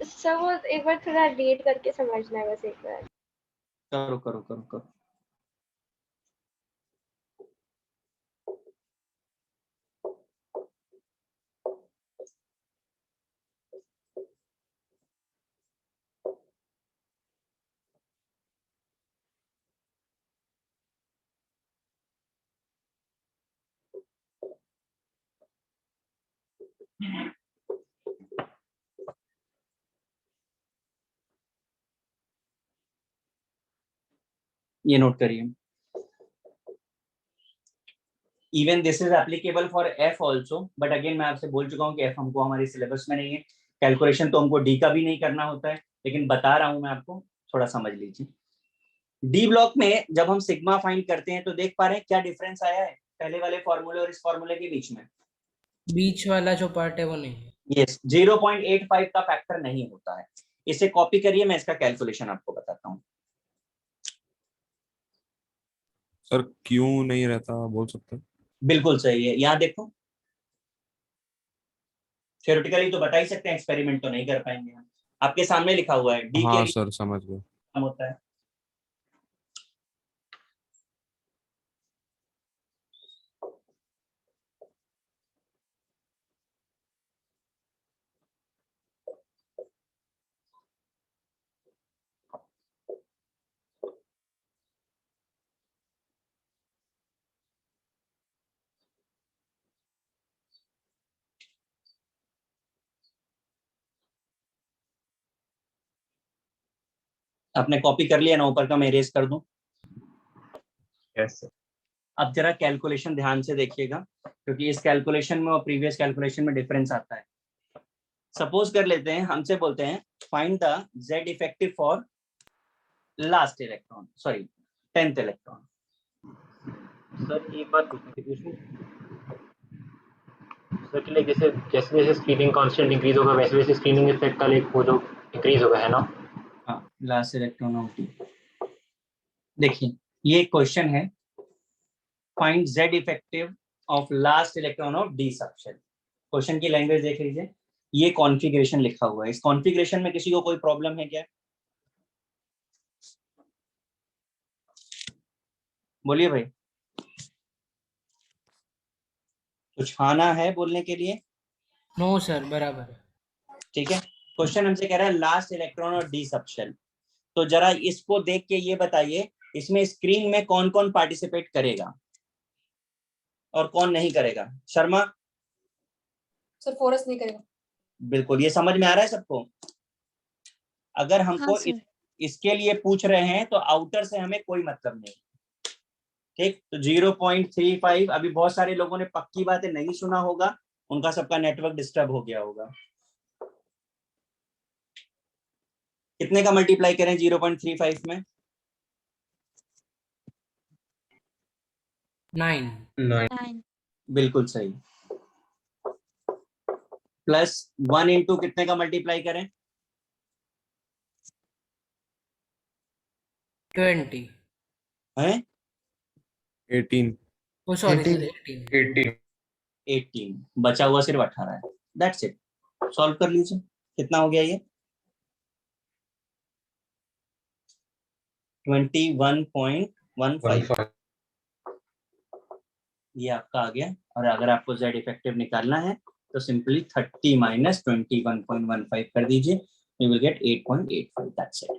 सर वो एक बार थोड़ा रीड करके समझना है बस एक बार। करो करो करो करो। ये नोट करिए। Even this is applicable for F also, but again मैं आपसे बोल चुका हूँ कि एफ हमको हमारे सिलेबस में नहीं है। कैलकुलेशन तो हमको डी का भी नहीं करना होता है, लेकिन बता रहा हूँ मैं आपको, थोड़ा समझ लीजिए। डी ब्लॉक में जब हम सिग्मा फाइंड करते हैं तो देख पा रहे हैं क्या डिफरेंस आया है पहले वाले फॉर्मूले और इस फॉर्मूले के बीच में? बीच वाला जो पार्ट है वो नहीं है। यस, 0.85 का फैक्टर नहीं होता है। इसे कॉपी करिए, मैं इसका कैलकुलेशन आपको बताता हूँ। सर क्यों नहीं रहता बोल सकते? बिल्कुल सही है, यहाँ देखो। थ्योरेटिकली तो बता ही सकते हैं, एक्सपेरिमेंट तो नहीं कर पाएंगे हम। आपके सामने लिखा हुआ है डी के हाँ लिए सर समझ गए। कम होता है। आपने कॉपी कर लिया ना ऊपर का? मैं इरेज कर दूं? Yes sir. अब जरा कैलकुलेशन ध्यान से देखिएगा, क्योंकि इस कैलकुलेशन में और प्रीवियस कैलकुलेशन में डिफरेंस आता है। सपोज कर लेते हैं, हमसे बोलते हैं find the Z effective for last electron, sorry 10th electron. Sir एक बात पूछनी थी उसमें सर कि लाइक जैसे जैसे जैसे स्क्रीनिंग कांस्टेंट इंक्रीज होगा वैसे वैसे स्क्रीनिंग इफेक्ट का लाइक वो जो इंक्रीज होगा है ना? हाँ, लास्ट इलेक्ट्रॉन ऑफ डी। देखिए ये क्वेश्चन है, find Z effective of last electron of D subshell. Question की लैंग्वेज देख लीजिए, ये कॉन्फ़िगरेशन लिखा हुआ है। इस कॉन्फ़िगरेशन में किसी को कोई प्रॉब्लम है क्या? बोलिए भाई, कुछ आना है बोलने के लिए? नो सर बराबर है। ठीक है, क्वेश्चन हमसे कह रहा है लास्ट इलेक्ट्रॉन और डी सबशेल। तो जरा इसको देख के ये बताइए, इसमें स्क्रीन में कौन कौन पार्टिसिपेट करेगा और कौन नहीं करेगा? शर्मा? सर फोरस नहीं करेगा। बिल्कुल, ये समझ में आ रहा है सबको? अगर हमको हाँ सर। इसके लिए पूछ रहे हैं तो आउटर से हमें कोई मतलब नहीं। ठीक, तो 0.35। अभी बहुत सारे लोगों ने पक्की बातें नहीं सुना होगा, उनका सबका नेटवर्क डिस्टर्ब हो गया होगा। कितने का मल्टीप्लाई करें 0.35 में? 9। बिल्कुल सही। प्लस 1 इंटू कितने का मल्टीप्लाई करें? 20 है 18। ओ सॉरी सर 18। 18, बचा हुआ सिर्फ 18 है। दैट्स इट, सॉल्व कर लीजिए। कितना हो गया ये? 21.15। ये आपका आ गया। और अगर आपको z इफेक्टिव निकालना है तो सिंपली 30 माइनस 21.15 कर दीजिए, you will get 8.85। That's it.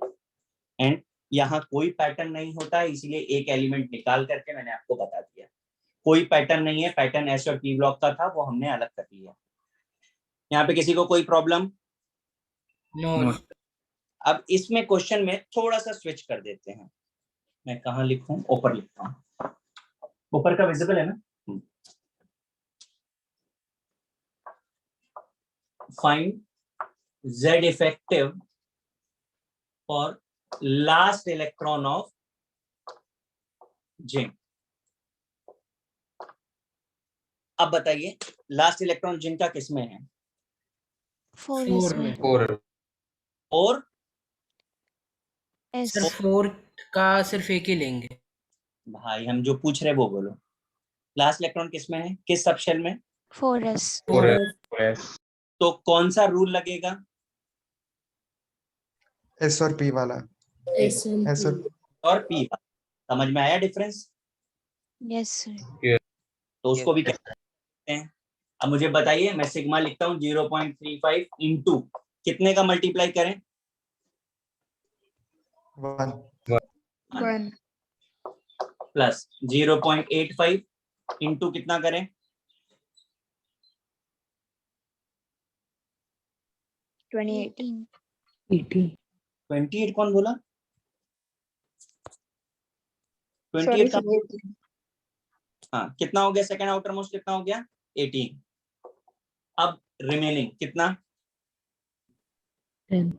And यहाँ कोई पैटर्न नहीं होता है, इसीलिए एक एलिमेंट निकाल करके मैंने आपको बता दिया। कोई पैटर्न नहीं है, पैटर्न एस और पी ब्लॉक का था, वो हमने अलग कर लिया। यहाँ पे किसी को कोई प्रॉब्लम? नो। अब इसमें क्वेश्चन में थोड़ा सा स्विच कर देते हैं। मैं कहाँ लिखूं? ऊपर लिखता हूँ। ऊपर का विजिबल है ना? Find z effective for last electron of zinc. अब बताइए लास्ट इलेक्ट्रॉन जिंक का किसमें है? 4s में। 4 और S सर 4 का सिर्फ एक ही लेंगे। भाई हम जो पूछ रहे वो बोलो, लास्ट इलेक्ट्रॉन किसमें है, किस सब शेल में? 4s। 4s तो कौन सा रूल लगेगा? एस और पी वाला। एस और पी। समझ में आया डिफरेंस? Yes sir. तो उसको भी कहते हैं। अब मुझे बताइए, मैं सिग्मा लिखता हूँ 0.35 इंटू कितने का मल्टीप्लाई करें? 1 प्लस 0.85 इंटू कितना करें? 28 कौन बोला? 28 का हाँ कितना हो गया? सेकंड आउटर मोस्ट कितना हो गया? 18। अब रिमेनिंग कितना? 10।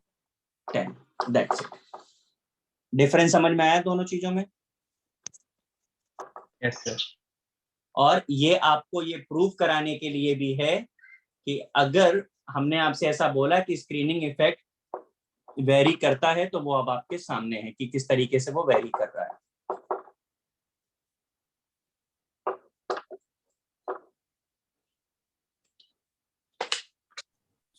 That's it. डिफरेंस समझ में आया दोनों चीजों में? Yes sir. और ये आपको ये प्रूव कराने के लिए भी है कि अगर हमने आपसे ऐसा बोला कि स्क्रीनिंग इफेक्ट वेरी करता है, तो वो अब आपके सामने है कि किस तरीके से वो वेरी कर रहा है।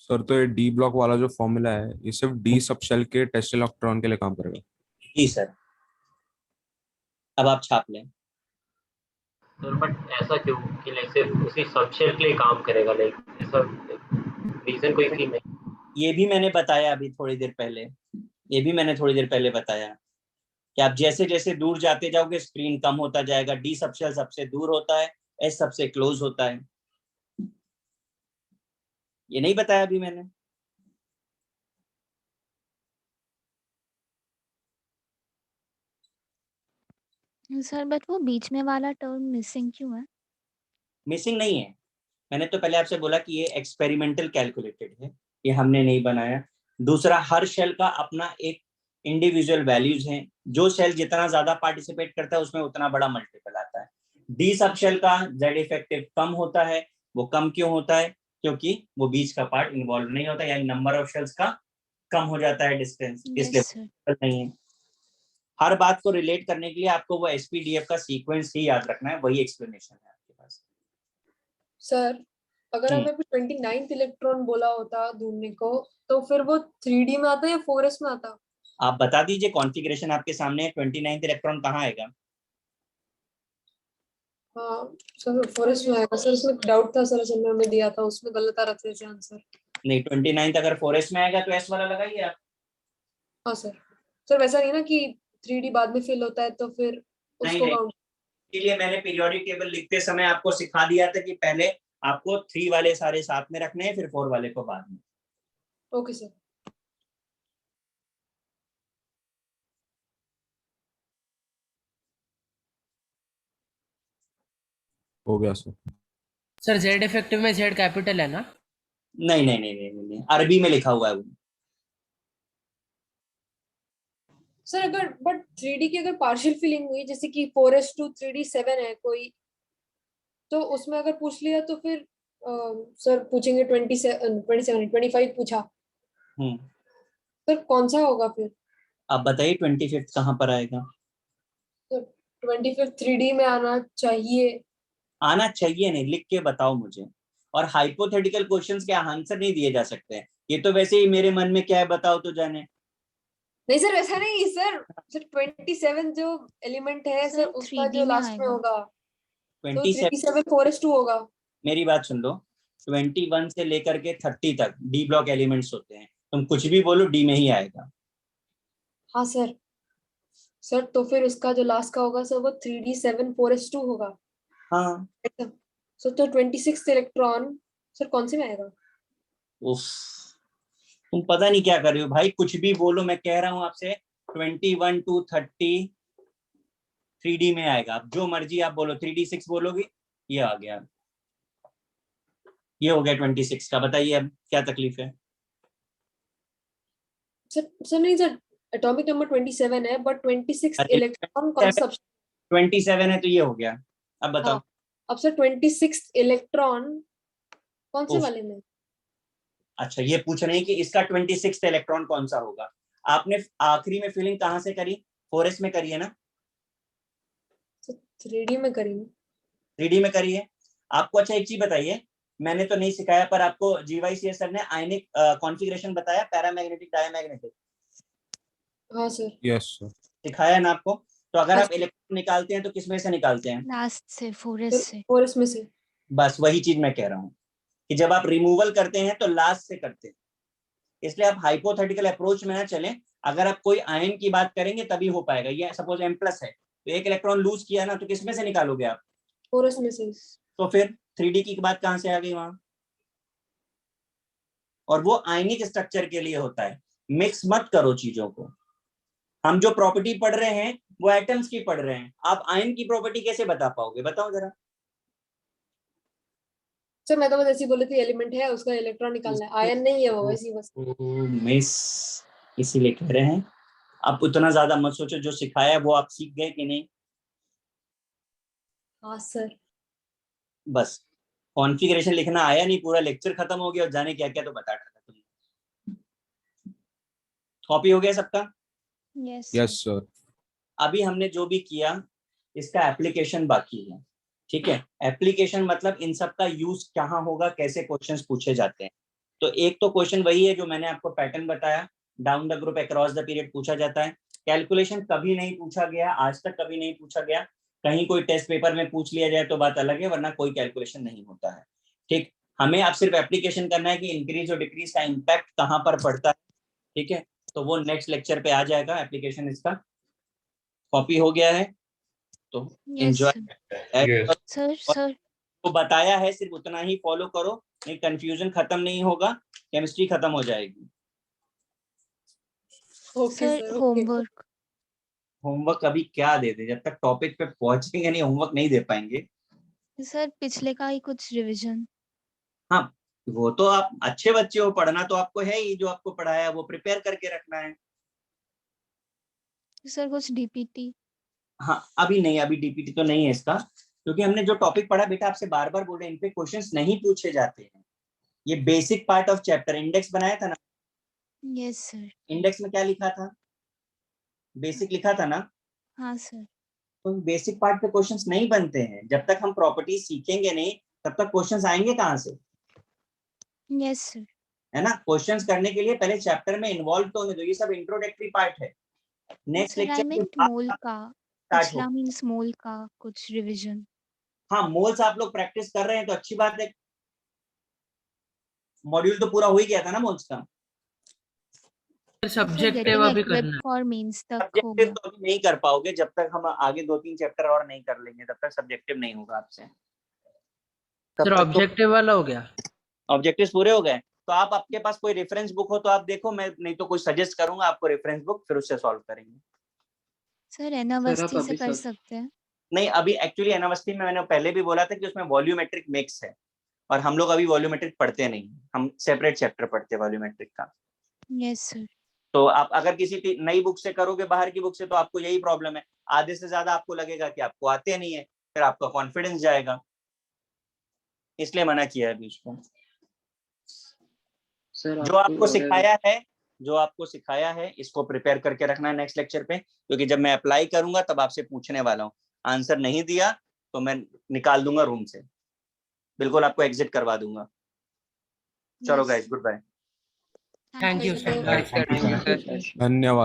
सर तो ये डी ब्लॉक वाला जो फॉर्मूला है ये सिर्फ डी सब शेल के टेस्ट इलेक्ट्रॉन के लिए काम करेगा? जी सर। अब आप छाप लें। सर बट ऐसा क्यों कि लाइक सिर्फ उसी सबशेल के लिए काम करेगा? लाइक ऐसा रीजन कोई थी नहीं? ये भी मैंने बताया अभी थोड़ी देर पहले, ये भी मैंने थोड़ी देर पहले बताया कि आप जैसे जैसे दूर जाते जाओगे स्क्रीन कम होता जाएगा। डी सबशेल सबसे दूर होता है, एस सबसे क्लोज होता है। ये नहीं बताया अभी मैंने? सर बट वो बीच में वाला टर्म मिसिंग क्यों है? मिसिंग नहीं है, मैंने तो पहले आपसे बोला कि ये एक्सपेरिमेंटल कैलकुलेटेड है, ये हमने नहीं बनाया। दूसरा, हर शेल का अपना एक इंडिविजुअल वैल्यूज हैं। जो शेल जितना ज्यादा पार्टिसिपेट करता है उसमें उतना बड़ा मल्टीपल आता है। डी सब शेल का जेड इफेक्टिव कम होता है। वो कम क्यों होता है? क्योंकि वो बीच का पार्ट इन्वॉल्व नहीं होता, यानी नंबर ऑफ शेल्स का कम हो जाता है डिस्टेंस, इसलिए नहीं है। हर बात को रिलेट करने के लिए आपको वो एसपीडीएफ का सीक्वेंस ही याद रखना है, वही एक्सप्लेनेशन है आपके पास। सर अगर हमें 29th इलेक्ट्रॉन बोला होता ढूंढने को, तो फिर वो 3D में आता या 4s में आता? आप बता दीजिए, कॉन्फ़िगरेशन आपके सामने है। 29th इलेक्ट्रॉन कहाँ आएगा? हाँ सर 4s में आएगा। सर उसमें डाउट था, सर असल में हमें दिया था, उसमें गलत आ रहा था आंसर। नहीं, 29th अगर 4s में आएगा तो एस वाला लगाइए आप। हाँ सर। सर वैसा नहीं ना कि 3D बाद में फिल होता है तो फिर उसको काउंट? इसलिए मैंने पीरियोडिक टेबल लिखते समय आपको सिखा दिया था कि पहले आपको 3 वाले सारे साथ में रखने हैं, फिर 4 वाले को बाद में। Okay sir. हो गया सर। सर जेड इफेक्टिव में जेड कैपिटल है ना? नहीं नहीं नहीं नहीं, नहीं। अरबी में लिखा हुआ है वो। सर अगर बट 3D की अगर पार्शियल फिलिंग हुई, जैसे कि 4s to 3D 7 है कोई, तो उसमें अगर पूछ लिया तो फिर सर पूछेंगे 25 पूछा, सर कौन सा होगा फिर? आप बताइए 25th कहाँ पर आएगा? तो 25 3D में आना चाहिए। आना चाहिए नहीं, लिख के बताओ मुझे। और हाइपोथेटिकल क्वेश्चंस के आंसर नहीं दिए जा सकते हैं। ये तो वैसे ही मेरे मन में क्या है बताओ तो जाने। नहीं सर वैसा नहीं सर। सर 27 जो एलिमेंट है सर उसका जो लास्ट में होगा, तो 37 4s2 होगा। मेरी बात सुन लो, 21 से लेकर के 30 तक डी ब्लॉक एलिमेंट्स होते हैं। तुम कुछ भी बोलो डी में ही आएगा। हाँ सर। सर तो फिर उसका जो लास्ट का होगा सर वो 3d7 4s2 होगा। हाँ सर तो 26th इलेक्ट्रॉन सर कौन से में आएगा? उफ, तुम पता नहीं क्या कर रहे हो भाई, कुछ भी बोलो। मैं कह रहा हूँ आपसे 21 to 30 3D में आएगा। आप जो मर्जी आप बोलो, 3d6 बोलोगे, ये आ गया, ये हो गया 26 का। बताइए अब क्या तकलीफ है? सर नहीं सर एटॉमिक नंबर 27 है, बट 26 अरे, इलेक्ट्रॉन कंजप्शन 27 है तो ये हो गया। अब बताओ। हाँ, अब सर 26 इलेक्ट्रॉन कौन से उफ। वाले में? अच्छा, ये पूछ रहे हैं कि इसका 26 इलेक्ट्रॉन कौन सा होगा। आपने आखिरी में फिलिंग कहाँ से करी? 4s में करी है ना? 3D में करी है। 3D में करी है। आपको अच्छा एक चीज बताइए, मैंने तो नहीं सिखाया पर आपको जीवाईसीएस सर ने आयनिक कॉन्फ़िगरेशन बताया, पैरामैग्नेटिक डायमैग्नेटिक। हाँ सर। Yes sir. सिखाया ना आपको? तो अगर हाँ, आप इलेक्ट्रॉन निकालते हैं तो किसमें से निकालते हैं? लास्ट से 4s से। 4s में से। बस वही चीज मैं कह रहा हूँ कि जब आप रिमूवल करते हैं तो लास्ट से करते हैं, इसलिए आप हाइपोथेटिकल अप्रोच में ना चलें। अगर आप कोई आयन की बात करेंगे तभी हो पाएगा। ये सपोज M+ है तो एक इलेक्ट्रॉन लूज किया ना, तो किसमें से निकालोगे आप? 4s में से। तो फिर 3D की बात कहां से आ गई वहां? और वो आयनिक स्ट्रक्चर के लिए होता है। मिक्स मत करो चीजों को। हम जो प्रॉपर्टी पढ़ रहे हैं वो एटम्स की पढ़ रहे हैं, आप आयन की प्रॉपर्टी कैसे बता पाओगे? बताओ जरा। सर मैं तो बस ऐसी बोली थी, एलिमेंट है उसका इलेक्ट्रॉन निकालना है, आयन नहीं है वो, वैसी बस। मिस इसीलिए कह रहे हैं आप उतना ज्यादा मत सोचो, जो सिखाया वो आप सीख गए कि नहीं? हाँ सर। बस कॉन्फ़िगरेशन लिखना आया नहीं, पूरा लेक्चर खत्म हो गया और जाने क्या क्या तो बता रहा था तुम। कॉपी हो गया सबका? Yes sir. अभी हमने जो भी किया इसका एप्लीकेशन बाकी है, ठीक है? एप्लीकेशन मतलब इन सब का यूज कहाँ होगा, कैसे क्वेश्चंस पूछे जाते हैं। तो एक तो क्वेश्चन वही है जो मैंने आपको पैटर्न बताया, down the group across the period पूछा जाता है। कैलकुलेशन कभी नहीं पूछा गया, आज तक कभी नहीं पूछा गया। कहीं कोई टेस्ट पेपर में पूछ लिया जाए तो बात अलग है, वरना कोई कैलकुलेशन नहीं होता है, ठीक? हमें अब सिर्फ एप्लीकेशन करना है कि इंक्रीज और डिक्रीज का इम्पैक्ट कहाँ पर पड़ता है, ठीक है? तो वो नेक्स्ट लेक्चर पे आ जाएगा एप्लीकेशन इसका। कॉपी हो गया है तो एंजॉय। सर तो बताया है सिर्फ उतना ही फॉलो करो, नहीं कंफ्यूजन खत्म नहीं होगा, केमिस्ट्री खत्म हो जाएगी। सर होमवर्क होमवर्क अभी क्या दे दे, जब तक टॉपिक पे पहुंचेंगे नहीं होमवर्क नहीं दे पाएंगे। सर पिछले का ही कुछ रिवीजन। हाँ वो तो आप अच्छे बच्चे हो, पढ़ना तो आपको है ही, जो आपको पढ़ाया वो प्रिपेयर करके रखना है। सर कुछ डीपीटी। हाँ अभी नहीं, अभी डीपीटी तो नहीं है इसका, क्योंकि हमने जो टॉपिक पढ़ा बेटा आपसे बार बार बोल रहे हैं, इन पे क्वेश्चंस नहीं पूछे जाते हैं। ये basic part of chapter. Index बनाया था ना? Yes sir. इंडेक्स में क्या लिखा था? बेसिक लिखा था ना? हाँ सर। तो बेसिक पार्ट पे क्वेश्चंस नहीं बनते हैं। जब तक हम प्रॉपर्टी सीखेंगे नहीं तब तक क्वेश्चंस आएंगे कहाँ से? Yes sir. है ना? क्वेश्चंस करने के लिए पहले चैप्टर में इन्वॉल्व तो होने दो, ये सब इंट्रोडक्टरी पार्ट है। Next sir I lecture meant mole का, पिछला मींस मोल का कुछ रिवीजन। हाँ मोल्स आप लोग प्रैक्टिस कर रहे हैं तो अच्छी बात है। मॉड्यूल तो पूरा हो ही गया था ना मोल्स का। सब्जेक्टिव अभी करना है। फॉर मेंस तक हो सब्जेक्टिव गया। तो अभी नहीं कर पाओगे जब तक हम आगे 2-3 चैप्टर और नहीं कर लेंगे, तब तक सब्जेक्टिव नहीं होगा आपसे। सर ऑब्जेक्टिव वाला हो गया? ऑब्जेक्टिव्स पूरे हो गए तो आप, आपके पास कोई रेफरेंस बुक हो तो आप देखो, मैं नहीं तो कोई सजेस्ट करूंगा आपको रेफरेंस बुक, फिर उससे सॉल्व करेंगे। सर एनावस्थी से कर सकते हैं? नहीं अभी एक्चुअली एनावस्थी में मैंने पहले भी बोला था कि उसमें वॉल्यूमेट्रिक मिक्स है और हम लोग अभी वॉल्यूमेट्रिक पढ़ते नहीं, हम सेपरेट चैप्टर पढ़ते हैं वॉल्यूमेट्रिक का। Yes sir. तो आप अगर किसी नई बुक से करोगे, बाहर की बुक से, तो आपको यही प्रॉब्लम है, आधे से ज्यादा आपको लगेगा कि आपको आते नहीं है, फिर आपका कॉन्फिडेंस जाएगा, इसलिए मना किया है अभी उसको। जो आपको सिखाया है इसको प्रिपेयर करके रखना है नेक्स्ट लेक्चर पे, क्योंकि जब मैं अप्लाई करूंगा तब आपसे पूछने वाला हूँ। आंसर नहीं दिया तो मैं निकाल दूंगा रूम से, बिल्कुल आपको एग्जिट करवा दूंगा। चलो guys, goodbye. Thank you sir. धन्यवाद।